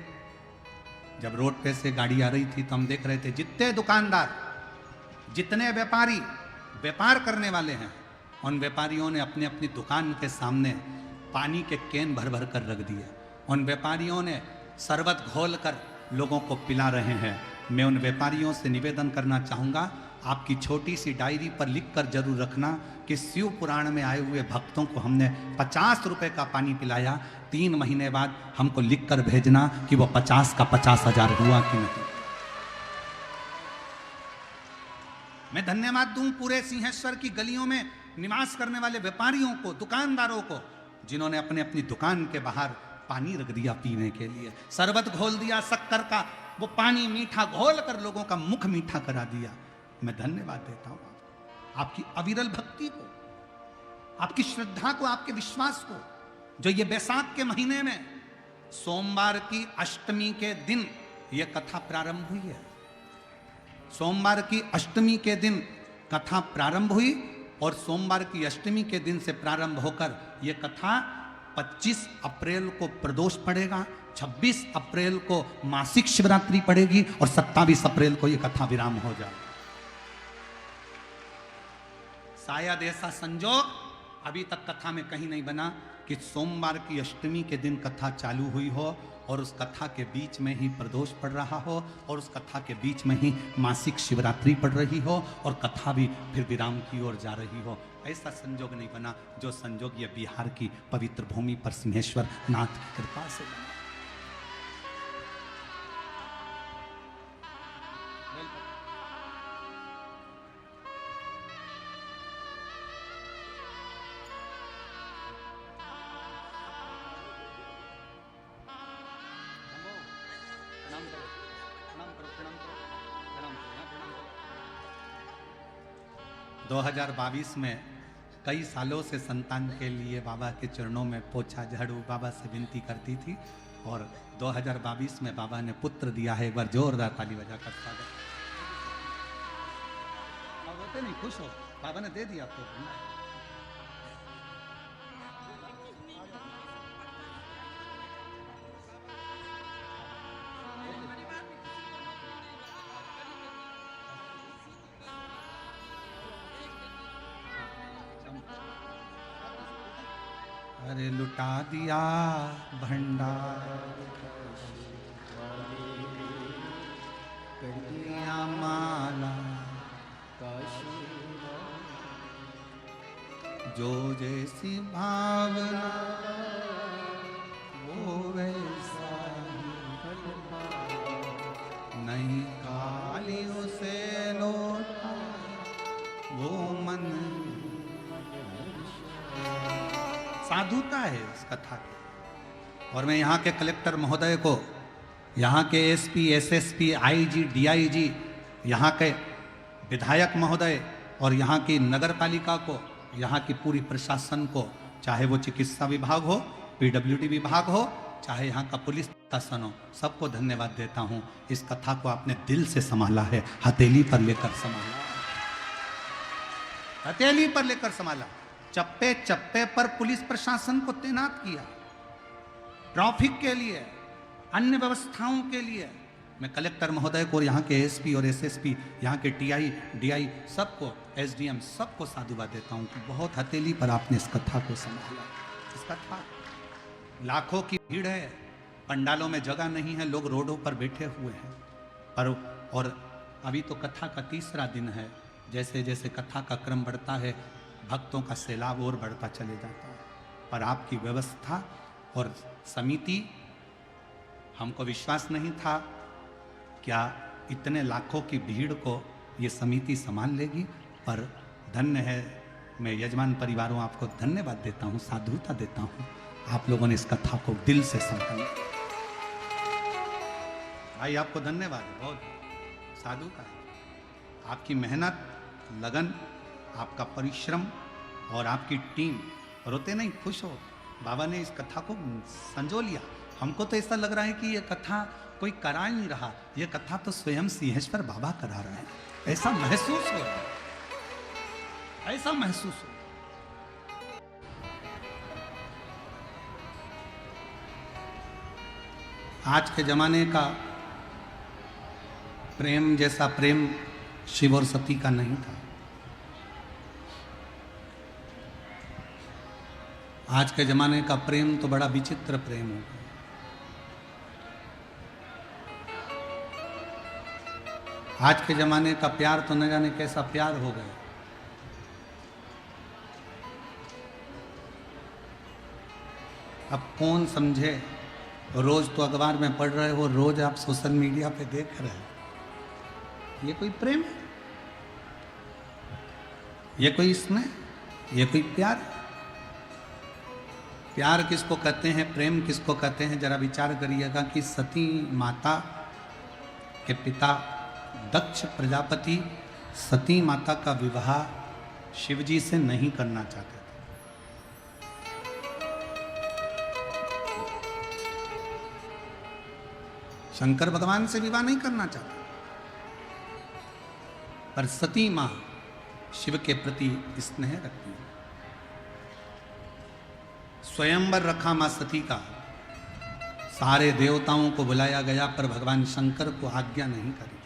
जब रोड पे से गाड़ी आ रही थी तो हम देख रहे थे जितने दुकानदार, जितने व्यापारी व्यापार करने वाले हैं, उन व्यापारियों ने अपनी अपनी दुकान के सामने पानी के कैन भर भर कर रख दिए। उन व्यापारियों ने शरबत घोल कर लोगों को पिला रहे हैं। मैं उन व्यापारियों से निवेदन करना चाहूँगा, आपकी छोटी सी डायरी पर लिख कर जरूर रखना कि शिव पुराण में आए हुए भक्तों को हमने 50 रुपए का पानी पिलाया। 3 महीने बाद हमको लिख कर भेजना कि वो 50 का 50,000 हुआ कि नहीं। मैं धन्यवाद दूं पूरे सिंहेश्वर की गलियों में निवास करने वाले व्यापारियों को, दुकानदारों को, जिन्होंने अपने अपनी दुकान के बाहर पानी रख दिया पीने के लिए, शरबत घोल दिया शक्कर का, वो पानी मीठा घोल कर लोगों का मुख मीठा करा दिया। मैं धन्यवाद देता हूं आपकी अविरल भक्ति को, आपकी श्रद्धा को, आपके विश्वास को, जो ये बैसाख के महीने में सोमवार की अष्टमी के दिन ये कथा प्रारंभ हुई है। सोमवार की अष्टमी के दिन कथा प्रारंभ हुई और सोमवार की अष्टमी के दिन से प्रारंभ होकर ये कथा 25 अप्रैल को प्रदोष पड़ेगा, 26 अप्रैल को मासिक शिवरात्रि पड़ेगी और 27 अप्रैल को ये कथा विराम हो जाएगी। शायद ऐसा संजोग अभी तक कथा में कहीं नहीं बना कि सोमवार की अष्टमी के दिन कथा चालू हुई हो और उस कथा के बीच में ही प्रदोष पड़ रहा हो और उस कथा के बीच में ही मासिक शिवरात्रि पड़ रही हो और कथा भी फिर विराम की ओर जा रही हो। ऐसा संजोग नहीं बना जो संजोग ये बिहार की पवित्र भूमि पर सिंहेश्वर नाथ की कृपा से बना। 2022 में कई सालों से संतान के लिए बाबा के चरणों में पोछा झाड़ू बाबा से विनती करती थी और 2022 में बाबा ने पुत्र दिया है। एक बार जोरदार ताली बजाकर स्वागत। रोते नहीं, खुश हो, बाबा ने दे दिया आपको। अरे लुटा दिया भंडार, कर दिया माला, जो जैसी भावना वो वैसा नहीं, काली उसे लौटा वो मन। साधुता है इस कथा की। और मैं यहाँ के कलेक्टर महोदय को, यहाँ के एसपी, एसएसपी, आईजी, डीआईजी, यहाँ के विधायक महोदय और यहाँ की नगर पालिका को, यहाँ की पूरी प्रशासन को, चाहे वो चिकित्सा विभाग हो, पीडब्ल्यूडी विभाग हो, चाहे यहाँ का पुलिस प्रशासन हो, सबको धन्यवाद देता हूँ। इस कथा को आपने दिल से संभाला है, हथेली पर लेकर संभाला, हथेली पर लेकर संभाला। चप्पे चप्पे पर पुलिस प्रशासन को तैनात किया, ट्रैफिक के लिए, अन्य व्यवस्थाओं के लिए। मैं कलेक्टर महोदय को, यहाँ के एसपी और एसएसपी, यहाँ के टीआई, डीआई, सबको, एसडीएम, सबको साधुवाद देता हूँ कि बहुत हथेली पर आपने इस कथा को संभाला। इस कथा, लाखों की भीड़ है, पंडालों में जगह नहीं है, लोग रोडों पर बैठे हुए हैं, पर और अभी तो कथा का तीसरा दिन है। जैसे जैसे कथा का क्रम बढ़ता है, भक्तों का सैलाब और बढ़ता चले जाता है, पर आपकी व्यवस्था और समिति, हमको विश्वास नहीं था क्या इतने लाखों की भीड़ को ये समिति संभाल लेगी, पर धन्य है। मैं यजमान परिवारों आपको धन्यवाद देता हूँ, साधुता देता हूँ, आप लोगों ने इस कथा को दिल से संभाला। भाई आपको धन्यवाद, बहुत साधुता है। आपकी मेहनत, लगन, आपका परिश्रम और आपकी टीम, रोते नहीं, खुश हो। बाबा ने इस कथा को संजो लिया। हमको तो ऐसा लग रहा है कि ये कथा कोई करा नहीं रहा, ये कथा तो स्वयं सिंहेश्वर बाबा करा रहे हैं, ऐसा महसूस हो रहा है, ऐसा महसूस हो। आज के जमाने का प्रेम जैसा प्रेम शिव और सती का नहीं था। आज के जमाने का प्रेम तो बड़ा विचित्र प्रेम हो गया। आज के जमाने का प्यार तो न जाने कैसा प्यार हो गया। अब कौन समझे, रोज तो अखबार में पढ़ रहे हो, रोज आप सोशल मीडिया पे देख रहे हो। ये कोई प्रेम है? ये कोई स्नेह? ये कोई प्यार? प्यार किसको कहते हैं, प्रेम किसको कहते हैं? जरा विचार करिएगा कि सती माता के पिता दक्ष प्रजापति सती माता का विवाह शिवजी से नहीं करना चाहते थे। शंकर भगवान से विवाह नहीं करना चाहते, पर सती मां शिव के प्रति स्नेह रखती है। स्वयंवर रखा मां सती का, सारे देवताओं को बुलाया गया, पर भगवान शंकर को आज्ञा नहीं करी।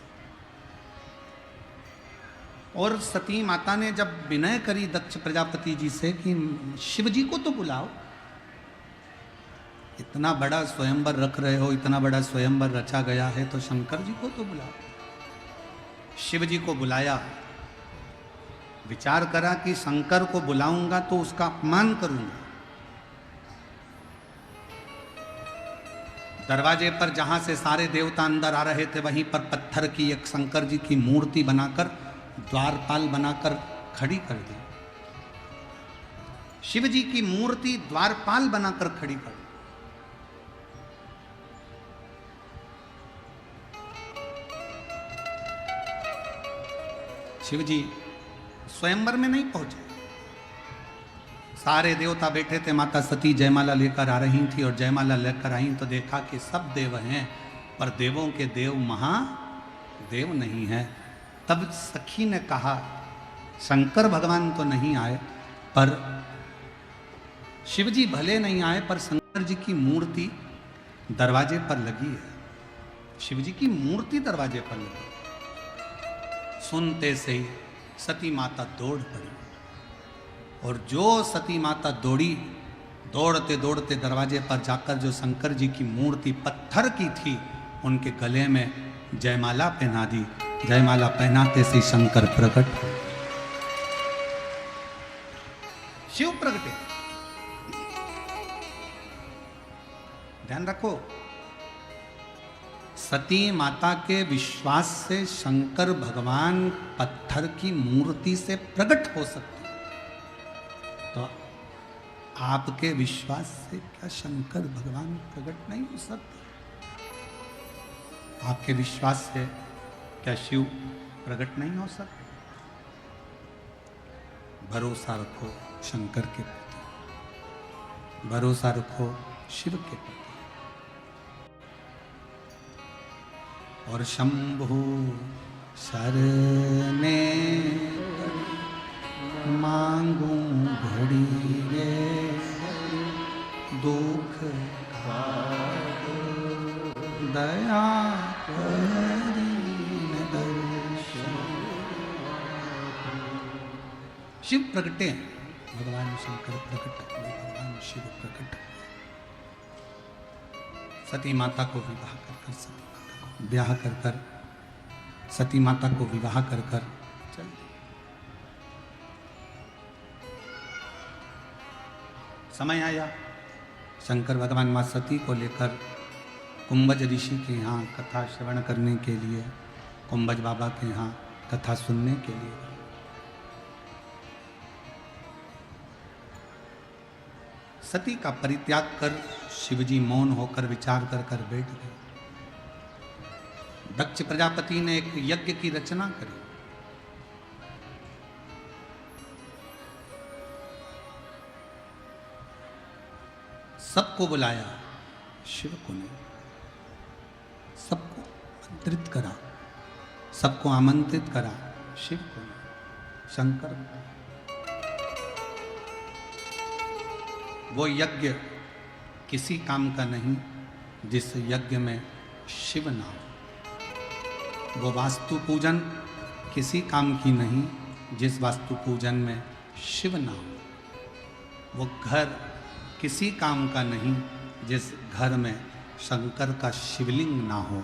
और सती माता ने जब विनय करी दक्ष प्रजापति जी से कि शिव जी को तो बुलाओ, इतना बड़ा स्वयंवर रख रहे हो, इतना बड़ा स्वयंवर रचा गया है, तो शंकर जी को तो बुलाओ। शिव जी को बुलाया, विचार करा कि शंकर को बुलाऊंगा तो उसका अपमान करूंगा। दरवाजे पर जहां से सारे देवता अंदर आ रहे थे, वहीं पर पत्थर की एक शंकर जी की मूर्ति बनाकर, द्वारपाल बनाकर खड़ी कर दी। शिव जी की मूर्ति द्वारपाल बनाकर खड़ी कर दी। शिव जी स्वयंवर में नहीं पहुंचे। सारे देवता बैठे थे, माता सती जयमाला लेकर आ रही थी, और जयमाला लेकर आई तो देखा कि सब देव हैं, पर देवों के देव महादेव नहीं है। तब सखी ने कहा, शंकर भगवान तो नहीं आए, पर शिव जी भले नहीं आए, पर शंकर जी की मूर्ति दरवाजे पर लगी है। शिव जी की मूर्ति दरवाजे पर लगी। सुनते से ही सती माता दौड़ पड़ी, और जो सती माता दौड़ी, दौड़ते दौड़ते दरवाजे पर जाकर जो शंकर जी की मूर्ति पत्थर की थी, उनके गले में जयमाला पहना दी। जयमाला पहनाते से शंकर प्रकट हुए। शिव प्रगटे। ध्यान रखो, सती माता के विश्वास से शंकर भगवान पत्थर की मूर्ति से प्रकट हो सकते, तो आपके विश्वास से क्या शंकर भगवान प्रकट नहीं हो सकते? आपके विश्वास से क्या शिव प्रकट नहीं हो सकते? भरोसा रखो शंकर के प्रति, भरोसा रखो शिव के प्रति। और शंभु शरणे मांगू घड़ी रे दुख दया शिव प्रकटे, भगवान शंकर प्रकट, भगवान शिव प्रकट। सती माता को विवाह कर सती माता को ब्याह कर सती माता को विवाह कर चल समय आया, शंकर भगवान मां सती को लेकर कुंभज ऋषि के यहाँ कथा श्रवण करने के लिए, कुंभज बाबा के यहाँ कथा सुनने के लिए। सती का परित्याग कर शिवजी मौन होकर विचार कर बैठ गए। दक्ष प्रजापति ने एक यज्ञ की रचना करी। सबको बुलाया, शिव को नहीं। सबको आमंत्रित करा, सबको आमंत्रित करा, शिव को नहीं, शंकर को। वो यज्ञ किसी काम का नहीं जिस यज्ञ में शिव ना हो। वो वास्तु पूजन किसी काम की नहीं जिस वास्तु पूजन में शिव ना हो। वो घर किसी काम का नहीं जिस घर में शंकर का शिवलिंग ना हो।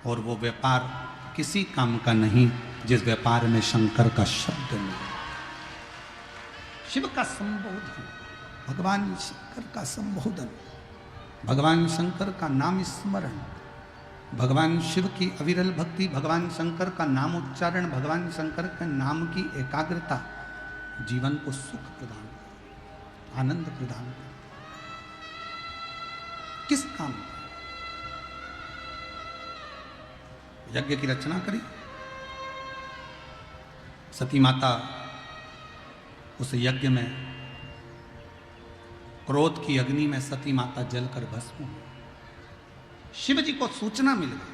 और वो व्यापार किसी काम का नहीं जिस व्यापार में शंकर का शब्द ना हो। शिव का संबोधन, भगवान शंकर का संबोधन, भगवान शंकर का नाम स्मरण, भगवान शिव की अविरल भक्ति, भगवान शंकर का नाम उच्चारण, भगवान शंकर के नाम की एकाग्रता जीवन को सुख प्रदान, आनंद प्रदान कर। किस काम? यज्ञ की रचना करी। सती माता उस यज्ञ में, क्रोध की अग्नि में सती माता जलकर भस्म हुई। शिव जी को सूचना मिल गई।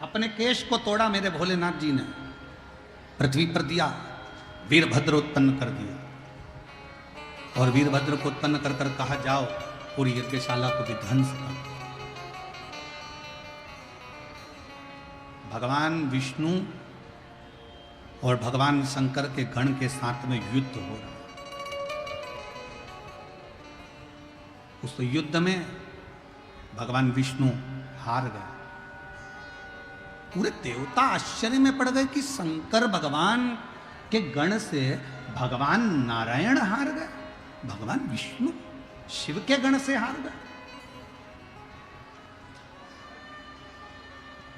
अपने केश को तोड़ा मेरे भोलेनाथ जी ने, पृथ्वी पर दिया, वीरभद्र उत्पन्न कर दिया। और वीरभद्र को उत्पन्न कर कर कहा, जाओ पूरी यज्ञशाला को विध्वंस कर। भगवान विष्णु और भगवान शंकर के गण के साथ में युद्ध हो रहा है। उस युद्ध में भगवान विष्णु हार गए। पूरे देवता आश्चर्य में पड़ गए कि शंकर भगवान के गण से भगवान नारायण हार गए, भगवान विष्णु शिव के गण से हार गए।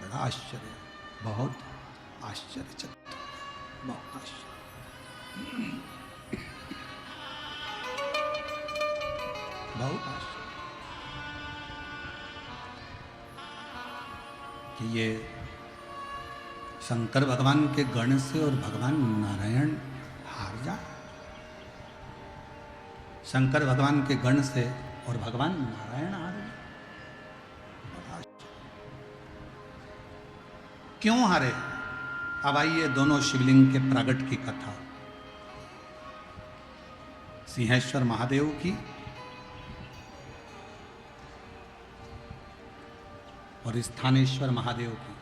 बड़ा आश्चर्य, बहुत आश्चर्यचकित, बहुत आश्चर्य, बहुत आश्चर्य कि ये शंकर भगवान के गण से और भगवान नारायण हार जाए। शंकर भगवान के गण से और भगवान नारायण हार गए। क्यों हारे? अब आइए दोनों शिवलिंग के प्रागट की कथा। सिंहेश्वर महादेव की और स्थानेश्वर महादेव की,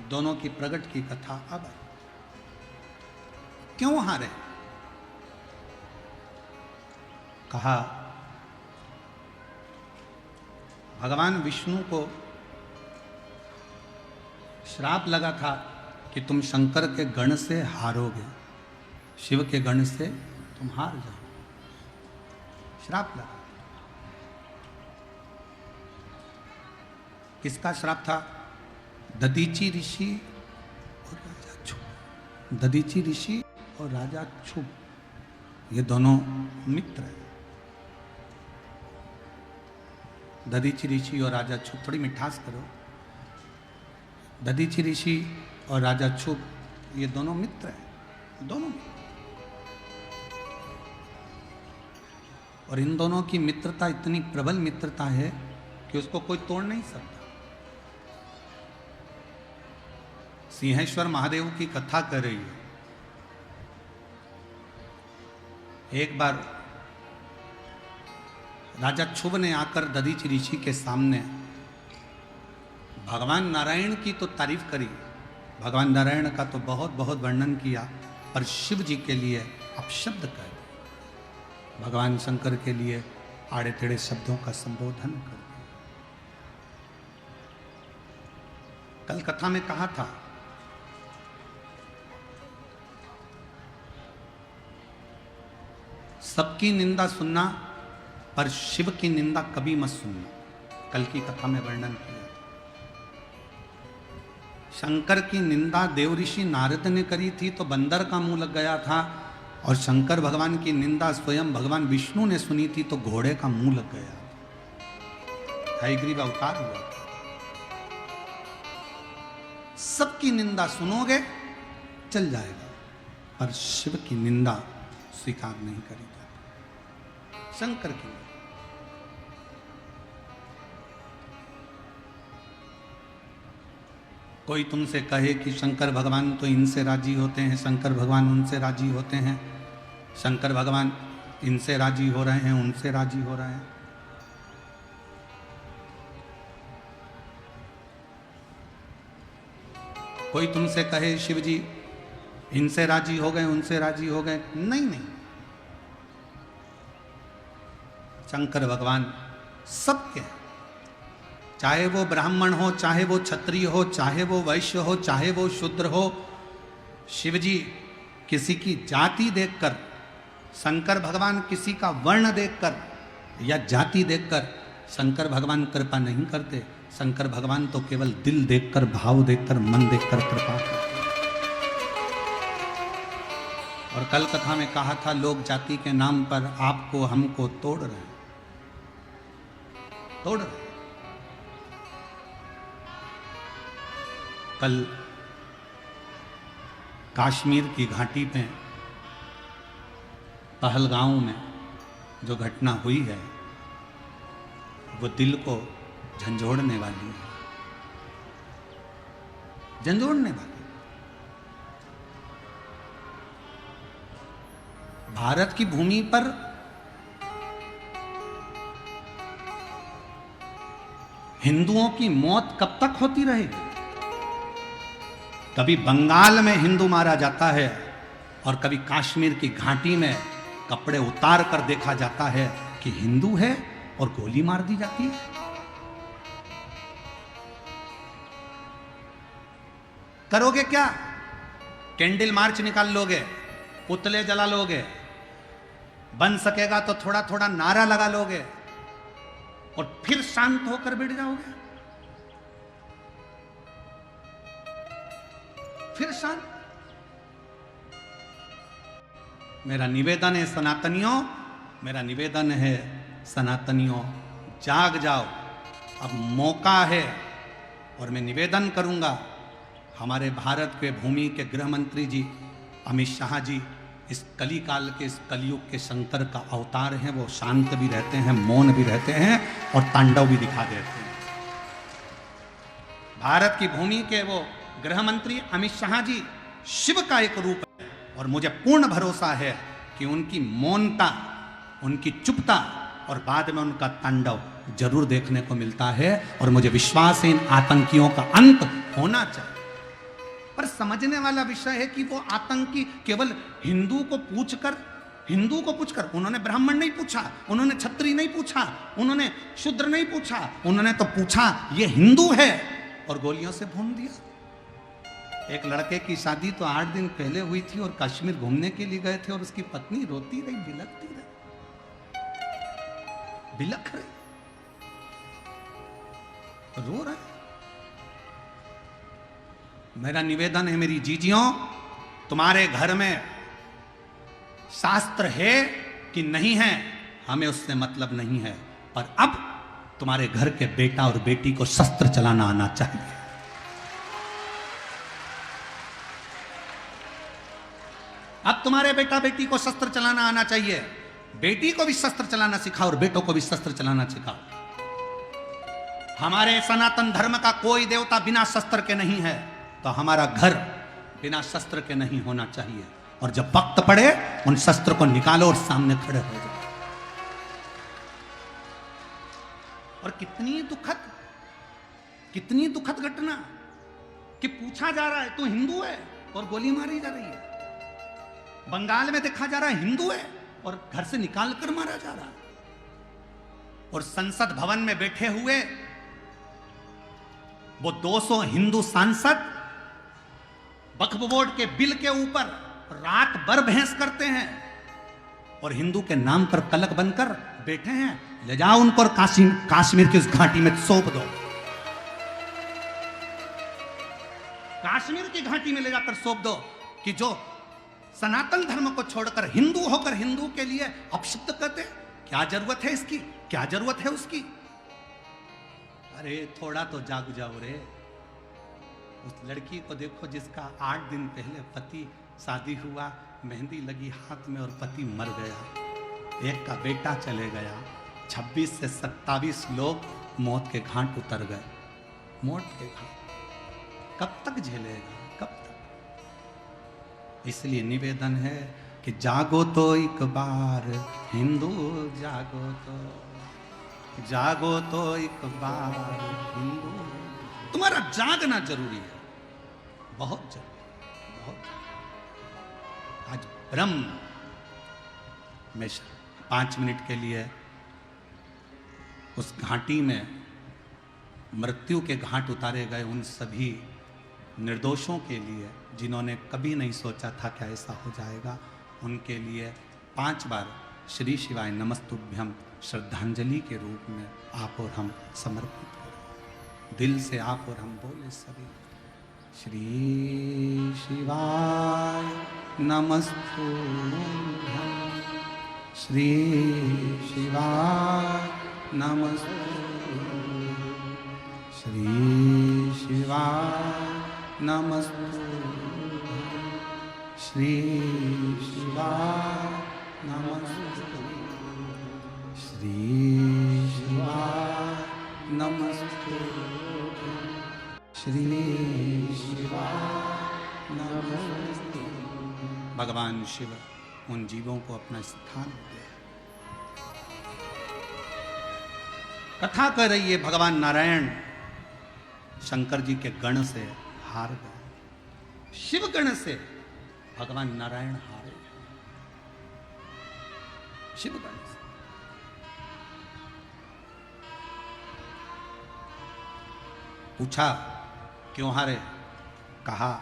दोनों की प्रगट की कथा अब आई। क्यों हारे? कहा, भगवान विष्णु को श्राप लगा था कि तुम शंकर के गण से हारोगे, शिव के गण से तुम हार जाओ। श्राप लगा। किसका श्राप था? दधीची ऋषि और राजा क्षुप। दधीची ऋषि और राजा क्षुप, ये दोनों मित्र हैं। दधीची ऋषि और राजा क्षुप, थोड़ी मिठास करो। दधीची ऋषि और राजा क्षुप, ये दोनों मित्र हैं, दोनों। और इन दोनों की मित्रता इतनी प्रबल मित्रता है कि उसको कोई तोड़ नहीं सकता। सिंहेश्वर महादेव की कथा कर रही है। एक बार राजा क्षुभ ने आकर दधीची ऋषि के सामने भगवान नारायण की तो तारीफ करी, भगवान नारायण का तो बहुत बहुत वर्णन किया, पर शिव जी के लिए अपशब्द कह दिया। भगवान शंकर के लिए आड़े टेढ़े शब्दों का संबोधन कर दिया। कल कथा में कहा था, सबकी निंदा सुनना पर शिव की निंदा कभी मत सुनना। कल की कथा में वर्णन किया। शंकर की निंदा देवऋषि नारद ने करी थी तो बंदर का मुंह लग गया था, और शंकर भगवान की निंदा स्वयं भगवान विष्णु ने सुनी थी तो घोड़े का मुंह लग गया। हयग्रीव अवतार हुआ। सबकी निंदा सुनोगे चल जाएगा, पर शिव की निंदा स्वीकार नहीं करी जाती। शंकर की कोई तुमसे कहे कि शंकर भगवान तो इनसे राजी होते हैं, शंकर भगवान उनसे राजी होते हैं, शंकर भगवान इनसे राजी हो रहे हैं, उनसे राजी हो रहे हैं। कोई तुमसे कहे शिव जी इनसे राजी हो गए, उनसे राजी हो गए, नहीं नहीं, शंकर भगवान सबके हैं। चाहे वो ब्राह्मण हो, चाहे वो क्षत्रिय हो, चाहे वो वैश्य हो, चाहे वो शूद्र हो, शिवजी किसी की जाति देखकर, शंकर भगवान किसी का वर्ण देखकर या जाति देखकर शंकर भगवान कृपा नहीं करते। शंकर भगवान तो केवल दिल देखकर, भाव देखकर, मन देखकर कृपा करते। और कल कथा में कहा था, लोग जाति के नाम पर आपको हमको तोड़ रहे हैं, तोड़ रहे हैं। कल कश्मीर की घाटी में पहलगांव में जो घटना हुई है वो दिल को झंझोड़ने वाली है, झंझोड़ने वाली। भारत की भूमि पर हिंदुओं की मौत कब तक होती रहेगी? कभी बंगाल में हिंदू मारा जाता है और कभी कश्मीर की घाटी में कपड़े उतार कर देखा जाता है कि हिंदू है और गोली मार दी जाती है। करोगे क्या? कैंडल मार्च निकाल लोगे, पुतले जला लोगे, बन सकेगा तो थोड़ा थोड़ा नारा लगा लोगे और फिर शांत होकर बैठ जाओगे, फिर शांत। मेरा निवेदन है सनातनियों, मेरा निवेदन है सनातनियों, जाग जाओ, अब मौका है। और मैं निवेदन करूंगा, हमारे भारत के भूमि के गृह मंत्री जी अमित शाह जी इस कली काल के, इस कलयुग के शंकर का अवतार हैं। वो शांत भी रहते हैं, मौन भी रहते हैं और तांडव भी दिखा देते हैं। भारत की भूमि के वो गृह मंत्री अमित शाह जी शिव का एक रूप है, और मुझे पूर्ण भरोसा है कि उनकी मौनता, उनकी चुपता और बाद में उनका तांडव जरूर देखने को मिलता है। और मुझे विश्वास है इन आतंकियों का अंत होना चाहिए। पर समझने वाला विषय है कि वो आतंकी केवल हिंदू को पूछकर, उन्होंने ब्राह्मण नहीं पूछा, उन्होंने क्षत्रिय नहीं पूछा, उन्होंने शूद्र नहीं पूछा, उन्होंने तो पूछा ये हिंदू है और गोलियों से भून दिया। एक लड़के की शादी तो 8 दिन पहले हुई थी और कश्मीर घूमने के लिए गए थे और उसकी पत्नी रोती रही, बिलखती रही, बिलख रही, रो रहा है। मेरा निवेदन है मेरी जीजियों, तुम्हारे घर में शास्त्र है कि नहीं है हमें उससे मतलब नहीं है, पर अब तुम्हारे घर के बेटा और बेटी को शस्त्र चलाना आना चाहिए। अब तुम्हारे बेटा बेटी को शस्त्र चलाना आना चाहिए। बेटी को भी शस्त्र चलाना सिखाओ और बेटों को भी शस्त्र चलाना सिखाओ। हमारे सनातन धर्म का कोई देवता बिना शस्त्र के नहीं है, तो हमारा घर बिना शस्त्र के नहीं होना चाहिए। और जब वक्त पड़े उन शस्त्र को निकालो और सामने खड़े हो जाओ। और कितनी दुखद घटना कि पूछा जा रहा है तू हिंदू है और गोली मारी जा रही है। बंगाल में देखा जा रहा है हिंदू है और घर से निकाल कर मारा जा रहा है। और संसद भवन में बैठे हुए वो 200 हिंदू सांसद वक्फ बोर्ड के बिल के ऊपर रात भर बहस करते हैं और हिंदू के नाम पर कलक बनकर बैठे हैं। ले जाओ उनको और काश्मीर की उस घाटी में सौंप दो। कश्मीर की घाटी में ले जाकर सौंप दो कि जो सनातन धर्म को छोड़कर हिंदू होकर हिंदू के लिए अपशब्द करते, क्या जरूरत है इसकी, क्या जरूरत है उसकी। अरे थोड़ा तो जाग जाओ रे। उस लड़की को देखो जिसका 8 दिन पहले पति शादी हुआ, मेहंदी लगी हाथ में और पति मर गया, एक का बेटा चले गया, 26 से 27 लोग मौत के घाट उतर गए। मौत के घाट कब तक झेलेगा, कब तक। इसलिए निवेदन है कि जागो तो एक बार हिंदू, जागो तो एक बार हिंदू। तुम्हारा जागना जरूरी है, बहुत जरूरी, बहुत। आज ब्रह्म में 5 मिनट के लिए उस घाटी में मृत्यु के घाट उतारे गए उन सभी निर्दोषों के लिए जिन्होंने कभी नहीं सोचा था कि ऐसा हो जाएगा, उनके लिए 5 बार श्री शिवाय नमस्तुभ्यम श्रद्धांजलि के रूप में आप और हम समर्पित करें। दिल से आप और हम बोले सभी श्री शिवाय नमस्तुभ्यम, श्री शिवाय नमस्तुभ्यम, श्री शिवाय नमस्तुभ्यम, श्री शिवाय नमस्तुभ्यम, श्री शिवाय नमस्तुभ्यम, श्री शिवाय नमस्तुभ्यम। भगवान शिव उन जीवों को अपना स्थान दे। कथा कर रही है भगवान नारायण शंकर जी के गण से हार गए, शिव गण से भगवान नारायण हारे, शिव गण से। पूछा क्यों हारे? कहा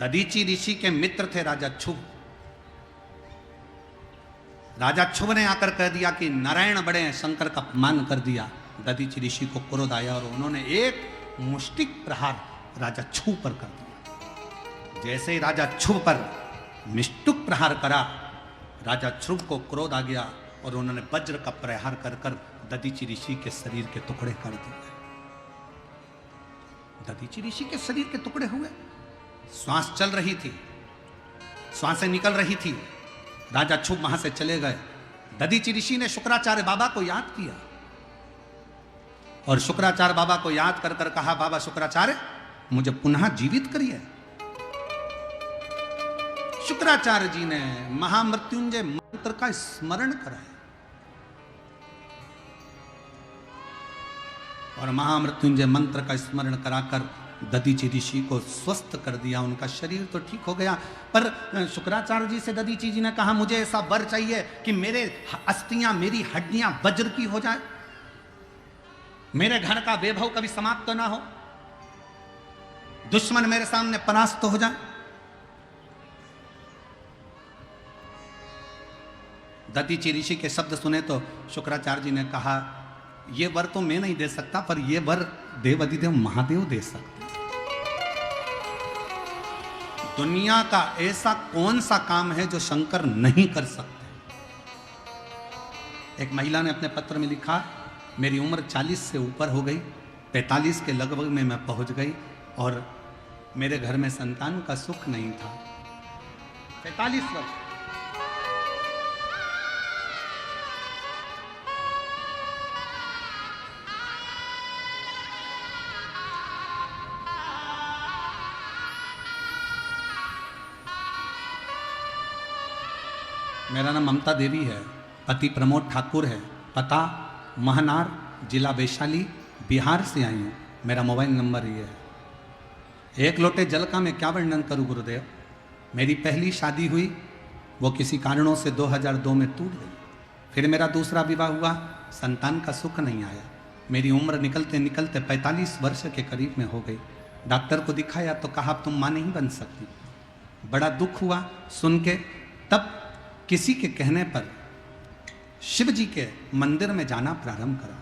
दधीचि ऋषि के मित्र थे राजा क्षुभ। राजा क्षुभ ने आकर कह दिया कि नारायण बड़े हैं, शंकर का अपमान कर दिया। दधीचि ऋषि को क्रोध आया और उन्होंने एक मुष्टिक प्रहार राजा क्षुभ पर कर दिया। जैसे ही राजा क्षुभ पर निष्ठुक प्रहार करा, राजा क्षुभ को क्रोध आ गया और उन्होंने वज्र का प्रहार कर कर दधीचि ऋषि के शरीर के टुकड़े कर दिए। दधीचि ऋषि के शरीर के टुकड़े हुए, श्वास चल रही थी, श्वासें निकल रही थी। राजा क्षुभ वहां से चले गए। दधीचि ऋषि ने शुक्राचार्य बाबा को याद किया और शुक्राचार्य बाबा को याद कर कर कहा, बाबा शुक्राचार्य मुझे पुनः जीवित करिए। शुक्राचार्य जी ने महामृत्युंजय मंत्र का स्मरण कराया और महामृत्युंजय मंत्र का स्मरण कराकर दधीचि ऋषि को स्वस्थ कर दिया। उनका शरीर तो ठीक हो गया, पर शुक्राचार्य जी से दधीचि जी ने कहा मुझे ऐसा वर चाहिए कि मेरे अस्थियां, मेरी हड्डियां वज्र की हो जाए, मेरे घर का वैभव कभी समाप्त ना हो। दुश्मन मेरे सामने परास्त हो जाए। दधीचि ऋषि के शब्द सुने तो शुक्राचार्य जी ने कहा, ये वर तो मैं नहीं दे सकता, पर ये वर देवाधिदेव महादेव दे सकते। दुनिया का ऐसा कौन सा काम है जो शंकर नहीं कर सकते। एक महिला ने अपने पत्र में लिखा, मेरी उम्र 40 से ऊपर हो गई, 45 के लगभग में मैं पहुंच गई और मेरे घर में संतान का सुख नहीं था। 45 वर्ष। मेरा नाम ममता देवी है, पति प्रमोद ठाकुर है, पता महनार, जिला वैशाली, बिहार से आई हूँ। मेरा मोबाइल नंबर ये है। एक लोटे जल का मैं क्या वर्णन करूँ गुरुदेव। मेरी पहली शादी हुई, वो किसी कारणों से 2002 में टूट गई। फिर मेरा दूसरा विवाह हुआ, संतान का सुख नहीं आया। मेरी उम्र निकलते निकलते 45 वर्ष के करीब में हो गई। डॉक्टर को दिखाया तो कहा तुम माँ नहीं बन सकती। बड़ा दुख हुआ सुन के। तब किसी के कहने पर शिव जी के मंदिर में जाना प्रारंभ करा।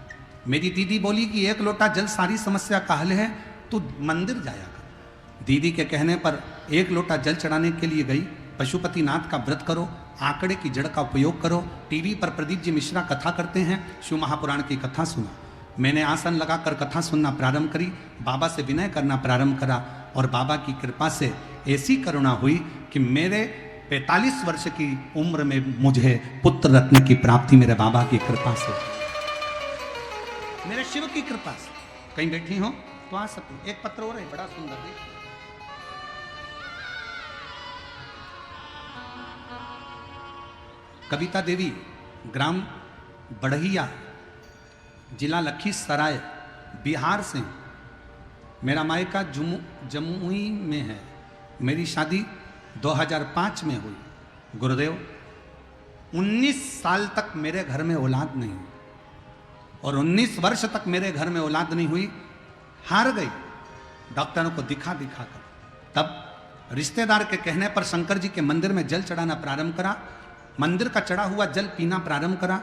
मेरी दीदी बोली कि एक लोटा जल सारी समस्या का हल है, तू मंदिर जाया कर। दीदी के कहने पर एक लोटा जल चढ़ाने के लिए गई। पशुपतिनाथ का व्रत करो, आंकड़े की जड़ का उपयोग करो। टीवी पर प्रदीप जी मिश्रा कथा करते हैं, शिव महापुराण की कथा सुना। मैंने आसन लगाकर कथा सुनना प्रारंभ करी, बाबा से विनय करना प्रारंभ करा और बाबा की कृपा से ऐसी करुणा हुई कि मेरे 45 वर्ष की उम्र में मुझे पुत्र रत्न की प्राप्ति मेरे बाबा की कृपा से, मेरे शिव की कृपा से। कहीं बैठी हो तो आ सकते। एक पत्र और है बड़ा सुंदर, देखिए। कविता देवी, ग्राम बढ़िया, जिला लखीसराय, बिहार से। मेरा मायका जमुई में है। मेरी शादी 2005 में हुई। गुरुदेव 19 साल तक मेरे घर में औलाद नहीं, और 19 वर्ष तक मेरे घर में औलाद नहीं हुई। हार गई डॉक्टरों को दिखा दिखा कर। तब रिश्तेदार के कहने पर शंकर जी के मंदिर में जल चढ़ाना प्रारंभ करा। मंदिर का चढ़ा हुआ जल पीना प्रारंभ करा।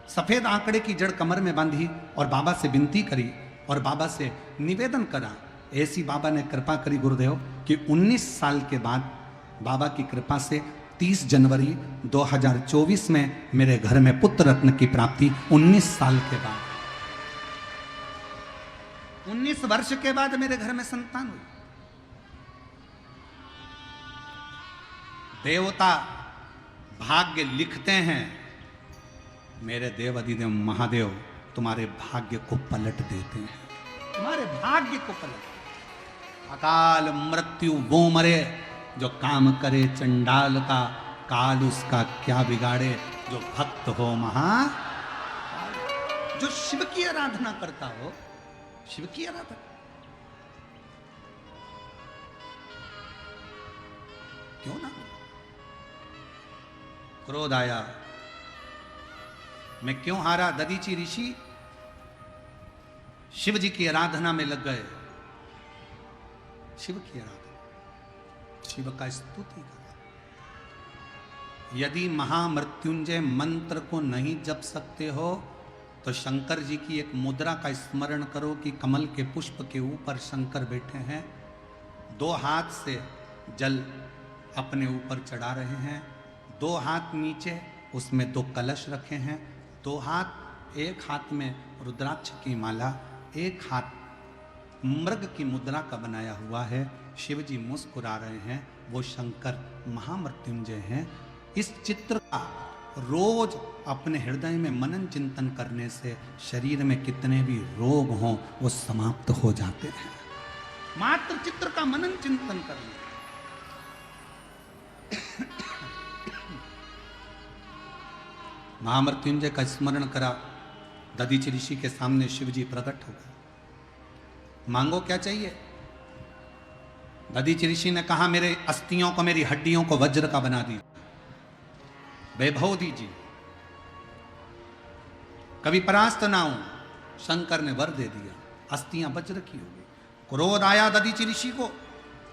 सफेद आंकड़े की जड़ कमर में बांधी और बाबा से विनती करी और बाबा से निवेदन करा। ऐसी बाबा ने कृपा करी गुरुदेव कि 19 साल के बाद बाबा की कृपा से 30 जनवरी 2024 में मेरे घर में पुत्र रत्न की प्राप्ति। 19 साल के बाद, 19 वर्ष के बाद मेरे घर में संतान हुई। देवता भाग्य लिखते हैं, मेरे देव अधिदेव महादेव तुम्हारे भाग्य को पलट देते हैं, तुम्हारे भाग्य को पलट। अकाल मृत्यु वो मरे जो काम करे चंडाल का, काल उसका क्या बिगाड़े जो भक्त हो महा। जो शिव की आराधना करता हो, शिव की आराधना, क्यों ना। क्रोध आया, मैं क्यों हारा। दधीचि ऋषि शिव जी की आराधना में लग गए। शिव की आराधना, शिव का स्तुति करा। यदि महामृत्युंजय मंत्र को नहीं जप सकते हो तो शंकर जी की एक मुद्रा का स्मरण करो कि कमल के पुष्प के ऊपर शंकर बैठे हैं, 2 हाथ से जल अपने ऊपर चढ़ा रहे हैं, 2 हाथ नीचे, उसमें 2 कलश रखे हैं, 2 हाथ, एक हाथ में रुद्राक्ष की माला, एक हाथ मृग की मुद्रा का बनाया हुआ है। शिव जी मुस्कुरा रहे हैं, वो शंकर महामृत्युंजय हैं। इस चित्र का रोज अपने हृदय में मनन चिंतन करने से शरीर में कितने भी रोग हों वो समाप्त हो जाते हैं। मात्र चित्र का मनन चिंतन करने। महामृत्युंजय का स्मरण करा। दधीचि ऋषि के सामने शिव जी प्रकट हो गए। मांगो क्या चाहिए। दधीचि ऋषि ने कहा मेरे अस्थियों को, मेरी हड्डियों को वज्र का बना दीजिए, वैभव दीजिए, कभी परास्त ना हो। शंकर ने वर दे दिया, अस्थियां वज्र की हो गई। क्रोध आया दधीचि ऋषि को।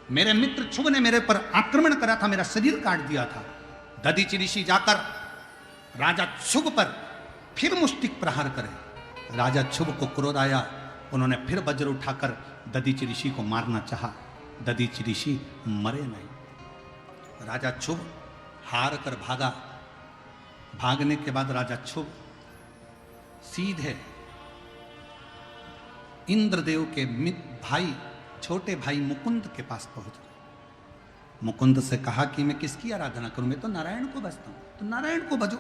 मेरे मित्र क्षुभ ने मेरे पर आक्रमण करा था, मेरा शरीर काट दिया था। दधीचि ऋषि जाकर राजा क्षुभ पर फिर मुष्टिक प्रहार करे। राजा क्षुभ को क्रोध आया, उन्होंने फिर वज्र उठाकर दधीचि ऋषि को मारना चाहा। दधीचि ऋषि मरे नहीं। राजा क्षुभ हार कर भागा। भागने के बाद राजा क्षुभ सीधे इंद्रदेव के भाई, छोटे भाई मुकुंद के पास पहुंच गए। मुकुंद से कहा कि मैं किसकी आराधना करूं, मैं तो नारायण को भजता हूं, तो नारायण को भजो।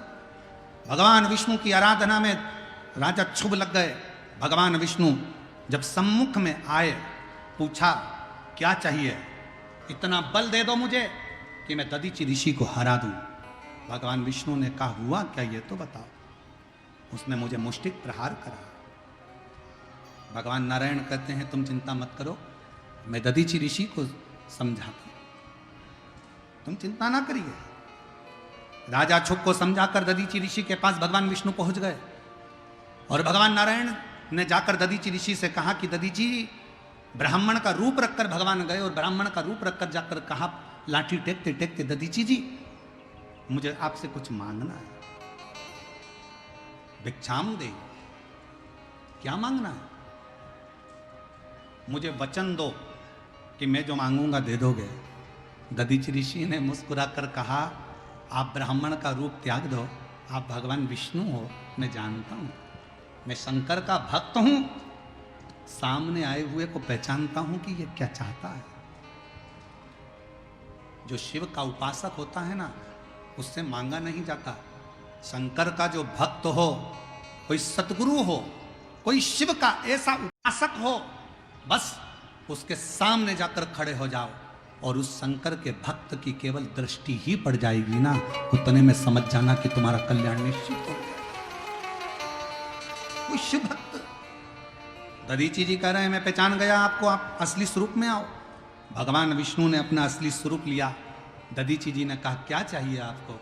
भगवान विष्णु की आराधना में राजा क्षुभ लग गए। भगवान विष्णु जब सम्मुख में आए, पूछा क्या चाहिए, इतना बल दे दो मुझे कि मैं दधीचि ऋषि को हरा दूं। भगवान विष्णु ने कहा हुआ क्या ये तो बताओ। उसने मुझे मुष्टिक प्रहार करा। भगवान नारायण कहते हैं तुम चिंता मत करो, मैं दधीचि ऋषि को समझाता हूं, तुम चिंता ना करिए। राजा क्षुभ को समझाकर दधीचि ऋषि के पास भगवान विष्णु पहुंच गए और भगवान नारायण ने जाकर दधीचि ऋषि से कहा कि दधीचि, ब्राह्मण का रूप रखकर भगवान गए और ब्राह्मण का रूप रखकर जाकर कहा लाठी टेकते टेकते, दधीचि जी मुझे आपसे कुछ मांगना है, भिक्षाम दे। क्या मांगना है? मुझे वचन दो कि मैं जो मांगूंगा दे दोगे। दधीचि ऋषि ने मुस्कुराकर कहा आप ब्राह्मण का रूप त्याग दो, आप भगवान विष्णु हो, मैं जानता हूं, मैं शंकर का भक्त हूं, सामने आए हुए को पहचानता हूं कि ये क्या चाहता है। जो शिव का उपासक होता है ना, उससे मांगा नहीं जाता। शंकर का जो भक्त हो, कोई सतगुरु हो, कोई शिव का ऐसा उपासक हो, बस उसके सामने जाकर खड़े हो जाओ और उस शंकर के भक्त की केवल दृष्टि ही पड़ जाएगी ना, उतने में समझ जाना कि तुम्हारा कल्याण निश्चित हो गया। कोई शिव भक्त, दधीचि जी कह रहे हैं मैं पहचान गया आपको, आप असली स्वरूप में आओ। भगवान विष्णु ने अपना असली स्वरूप लिया। दधीचि जी ने कहा क्या चाहिए आपको?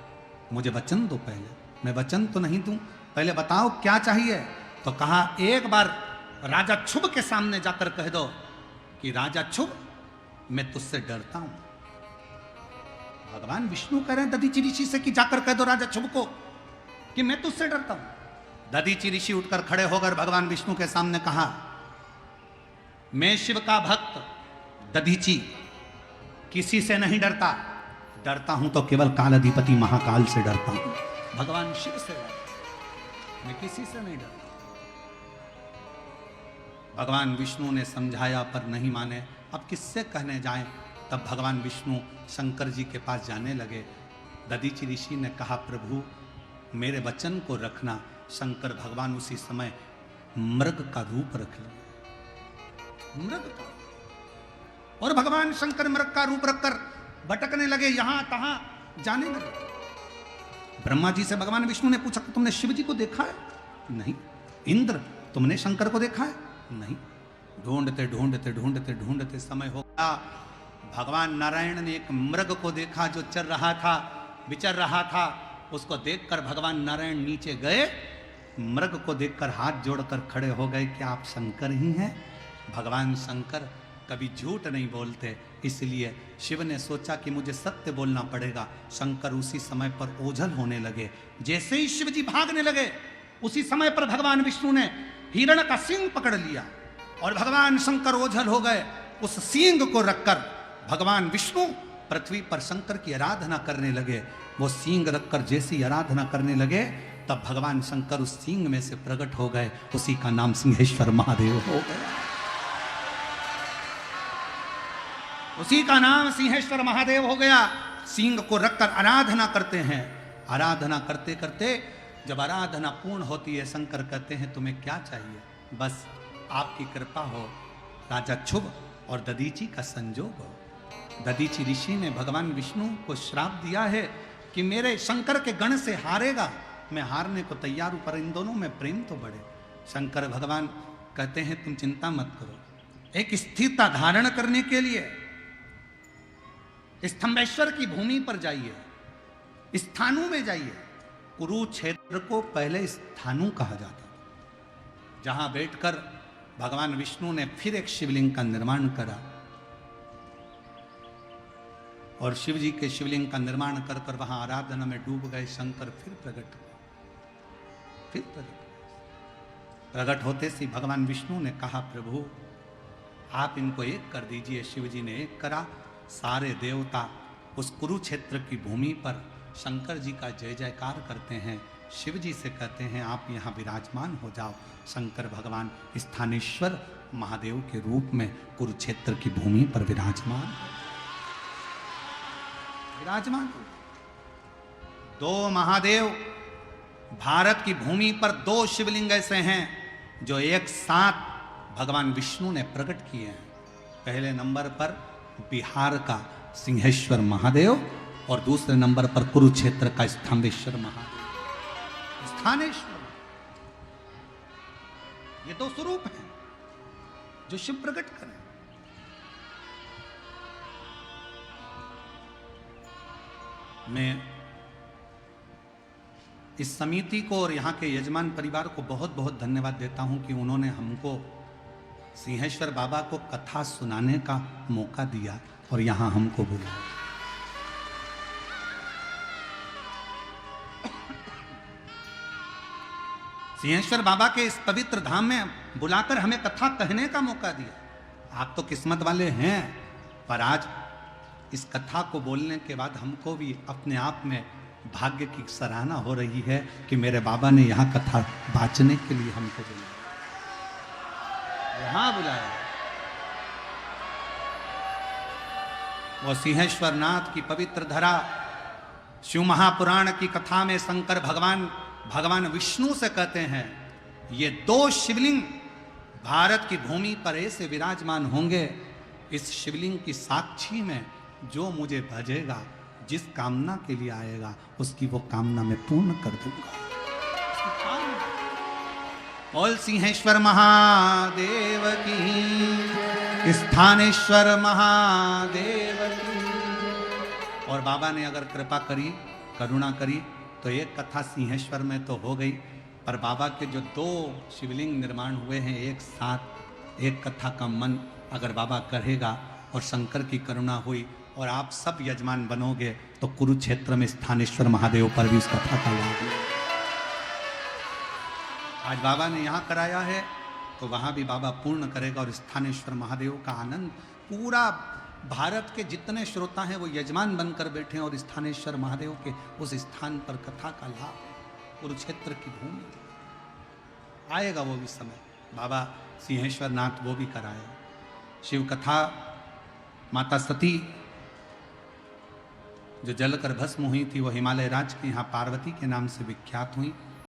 मुझे वचन दो पहले। मैं वचन तो नहीं दूं, पहले बताओ क्या चाहिए। तो कहा एक बार राजा क्षुभ के सामने जाकर कह दो कि राजा क्षुभ मैं तुझसे डरता हूं। भगवान विष्णु कह रहे हैं दधीचि ऋषि से कि जाकर कह दो राजा क्षुभ को कि मैं तुझसे डरता हूं। दधीचि ऋषि उठकर खड़े होकर भगवान विष्णु के सामने कहा मैं शिव का भक्त दधीचि किसी से नहीं डरता, डरता हूं तो केवल कालाधिपति महाकाल से डरता हूं। भगवान शिव से डरता, मैं किसी से नहीं डरता। भगवान विष्णु ने समझाया पर नहीं माने। अब किससे कहने जाएं? तब भगवान विष्णु शंकर जी के पास जाने लगे। दधीचि ऋषि ने कहा प्रभु मेरे वचन को रखना। शंकर भगवान उसी समय मृग का रूप रख लिया, मृग का, और भगवान शंकर मृग का रूप रखकर भटकने लगे, यहां तहां जाने लगे। ब्रह्मा जी से भगवान विष्णु ने पूछा तुमने शिव जी को देखा है? नहीं। इंद्र तुमने शंकर को देखा है? नहीं। ढूंढते ढूंढते ढूंढते ढूंढते समय हो गया। भगवान नारायण ने एक मृग को देखा जो चल रहा था, विचर रहा था। उसको देखकर भगवान नारायण नीचे गए, मृग को देखकर हाथ जोड़कर खड़े हो गए कि आप शंकर ही हैं। भगवान शंकर कभी झूठ नहीं बोलते, इसलिए शिव ने सोचा कि मुझे सत्य बोलना पड़ेगा। शंकर उसी समय पर ओझल होने लगे। जैसे ही शिव जी भागने लगे, उसी समय पर भगवान विष्णु ने हिरण का सींग पकड़ लिया और भगवान शंकर ओझल हो गए। उस सींग को रखकर भगवान विष्णु पृथ्वी पर शंकर की आराधना करने लगे। वो सींग रखकर जैसी आराधना करने लगे, तब भगवान शंकर उस सींग में से प्रकट हो गए। उसी का नाम सिंहेश्वर महादेव हो गया। उसी का नाम सिंहेश्वर महादेव हो गया। सींग को रखकर आराधना करते हैं। आराधना करते करते जब आराधना पूर्ण होती है, शंकर कहते हैं तुम्हें क्या चाहिए? बस आपकी कृपा हो, राजा क्षुभ और दधीचि का संजोग हो। दधीचि ऋषि ने भगवान विष्णु को श्राप दिया है कि मेरे शंकर के गण से हारेगा, मैं हारने को तैयार हूं, पर इन दोनों में प्रेम तो बढ़े। शंकर भगवान कहते हैं तुम चिंता मत करो। एक स्थिरता धारण करने के लिए स्तंभेश्वर की भूमि पर जाइए, स्थानु में जाइए। कुरुक्षेत्र को पहले स्थानु कहा जाता था, जहां बैठकर भगवान विष्णु ने फिर एक शिवलिंग का निर्माण करा और शिव जी के शिवलिंग का निर्माण कर कर वहां आराधना में डूब गए। शंकर फिर प्रकट हुए, फिर प्रकट होते से भगवान विष्णु ने कहा, प्रभु आप इनको एक कर दीजिए। शिव जी ने एक करा। सारे देवता उस कुरुक्षेत्र की भूमि पर शंकर जी का जय जयकार करते हैं। शिव जी से कहते हैं, आप यहाँ विराजमान हो जाओ। शंकर भगवान स्थानेश्वर महादेव के रूप में कुरुक्षेत्र की भूमि पर विराजमान। दो महादेव भारत की भूमि पर, दो शिवलिंग ऐसे हैं जो एक साथ भगवान विष्णु ने प्रकट किए हैं। पहले नंबर पर बिहार का सिंहेश्वर महादेव और दूसरे नंबर पर कुरुक्षेत्र का स्थानेश्वर महादेव। स्थानेश्वर, ये दो स्वरूप हैं जो शिव प्रकट करें। मैं इस समिति को और यहाँ के यजमान परिवार को बहुत बहुत धन्यवाद देता हूँ कि उन्होंने हमको सिंहेश्वर बाबा को कथा सुनाने का मौका दिया और यहाँ हमको बुलाया। सिंहेश्वर बाबा के इस पवित्र धाम में बुलाकर हमें कथा कहने का मौका दिया। आप तो किस्मत वाले हैं, पर आज इस कथा को बोलने के बाद हमको भी अपने आप में भाग्य की सराहना हो रही है कि मेरे बाबा ने यहाँ कथा बांचने के लिए हमको बुलाया, यहाँ बुलाया। वो सिंहेश्वर नाथ की पवित्र धरा शिव महापुराण की कथा में शंकर भगवान विष्णु से कहते हैं, ये दो शिवलिंग भारत की भूमि पर ऐसे विराजमान होंगे, इस शिवलिंग की साक्षी में जो मुझे भजेगा, जिस कामना के लिए आएगा, उसकी वो कामना मैं पूर्ण कर दूंगा। बोल सिंहेश्वर महादेव की, स्थानेश्वर महादेव की। और बाबा ने अगर कृपा करी, करुणा करी, तो एक कथा सिंहेश्वर में तो हो गई, पर बाबा के जो दो शिवलिंग निर्माण हुए हैं एक साथ, एक कथा का मन अगर बाबा करेगा और शंकर की करुणा हुई और आप सब यजमान बनोगे, तो कुरुक्षेत्र में स्थानेश्वर महादेव पर भी उस कथा का लाभ है। आज बाबा ने यहाँ कराया है तो वहाँ भी बाबा पूर्ण करेगा और स्थानेश्वर महादेव का आनंद पूरा भारत के जितने श्रोता हैं वो यजमान बनकर बैठे और स्थानेश्वर महादेव के उस स्थान पर कथा का लाभ। कुरुक्षेत्र की भूमि आएगा वो भी समय, बाबा सिंहेश्वर नाथ वो भी कराएगा। शिव कथा माता सती जो जलकर भस्म हुई थी, वो हिमालय राज्य की यहाँ पार्वती के नाम से विख्यात हुई।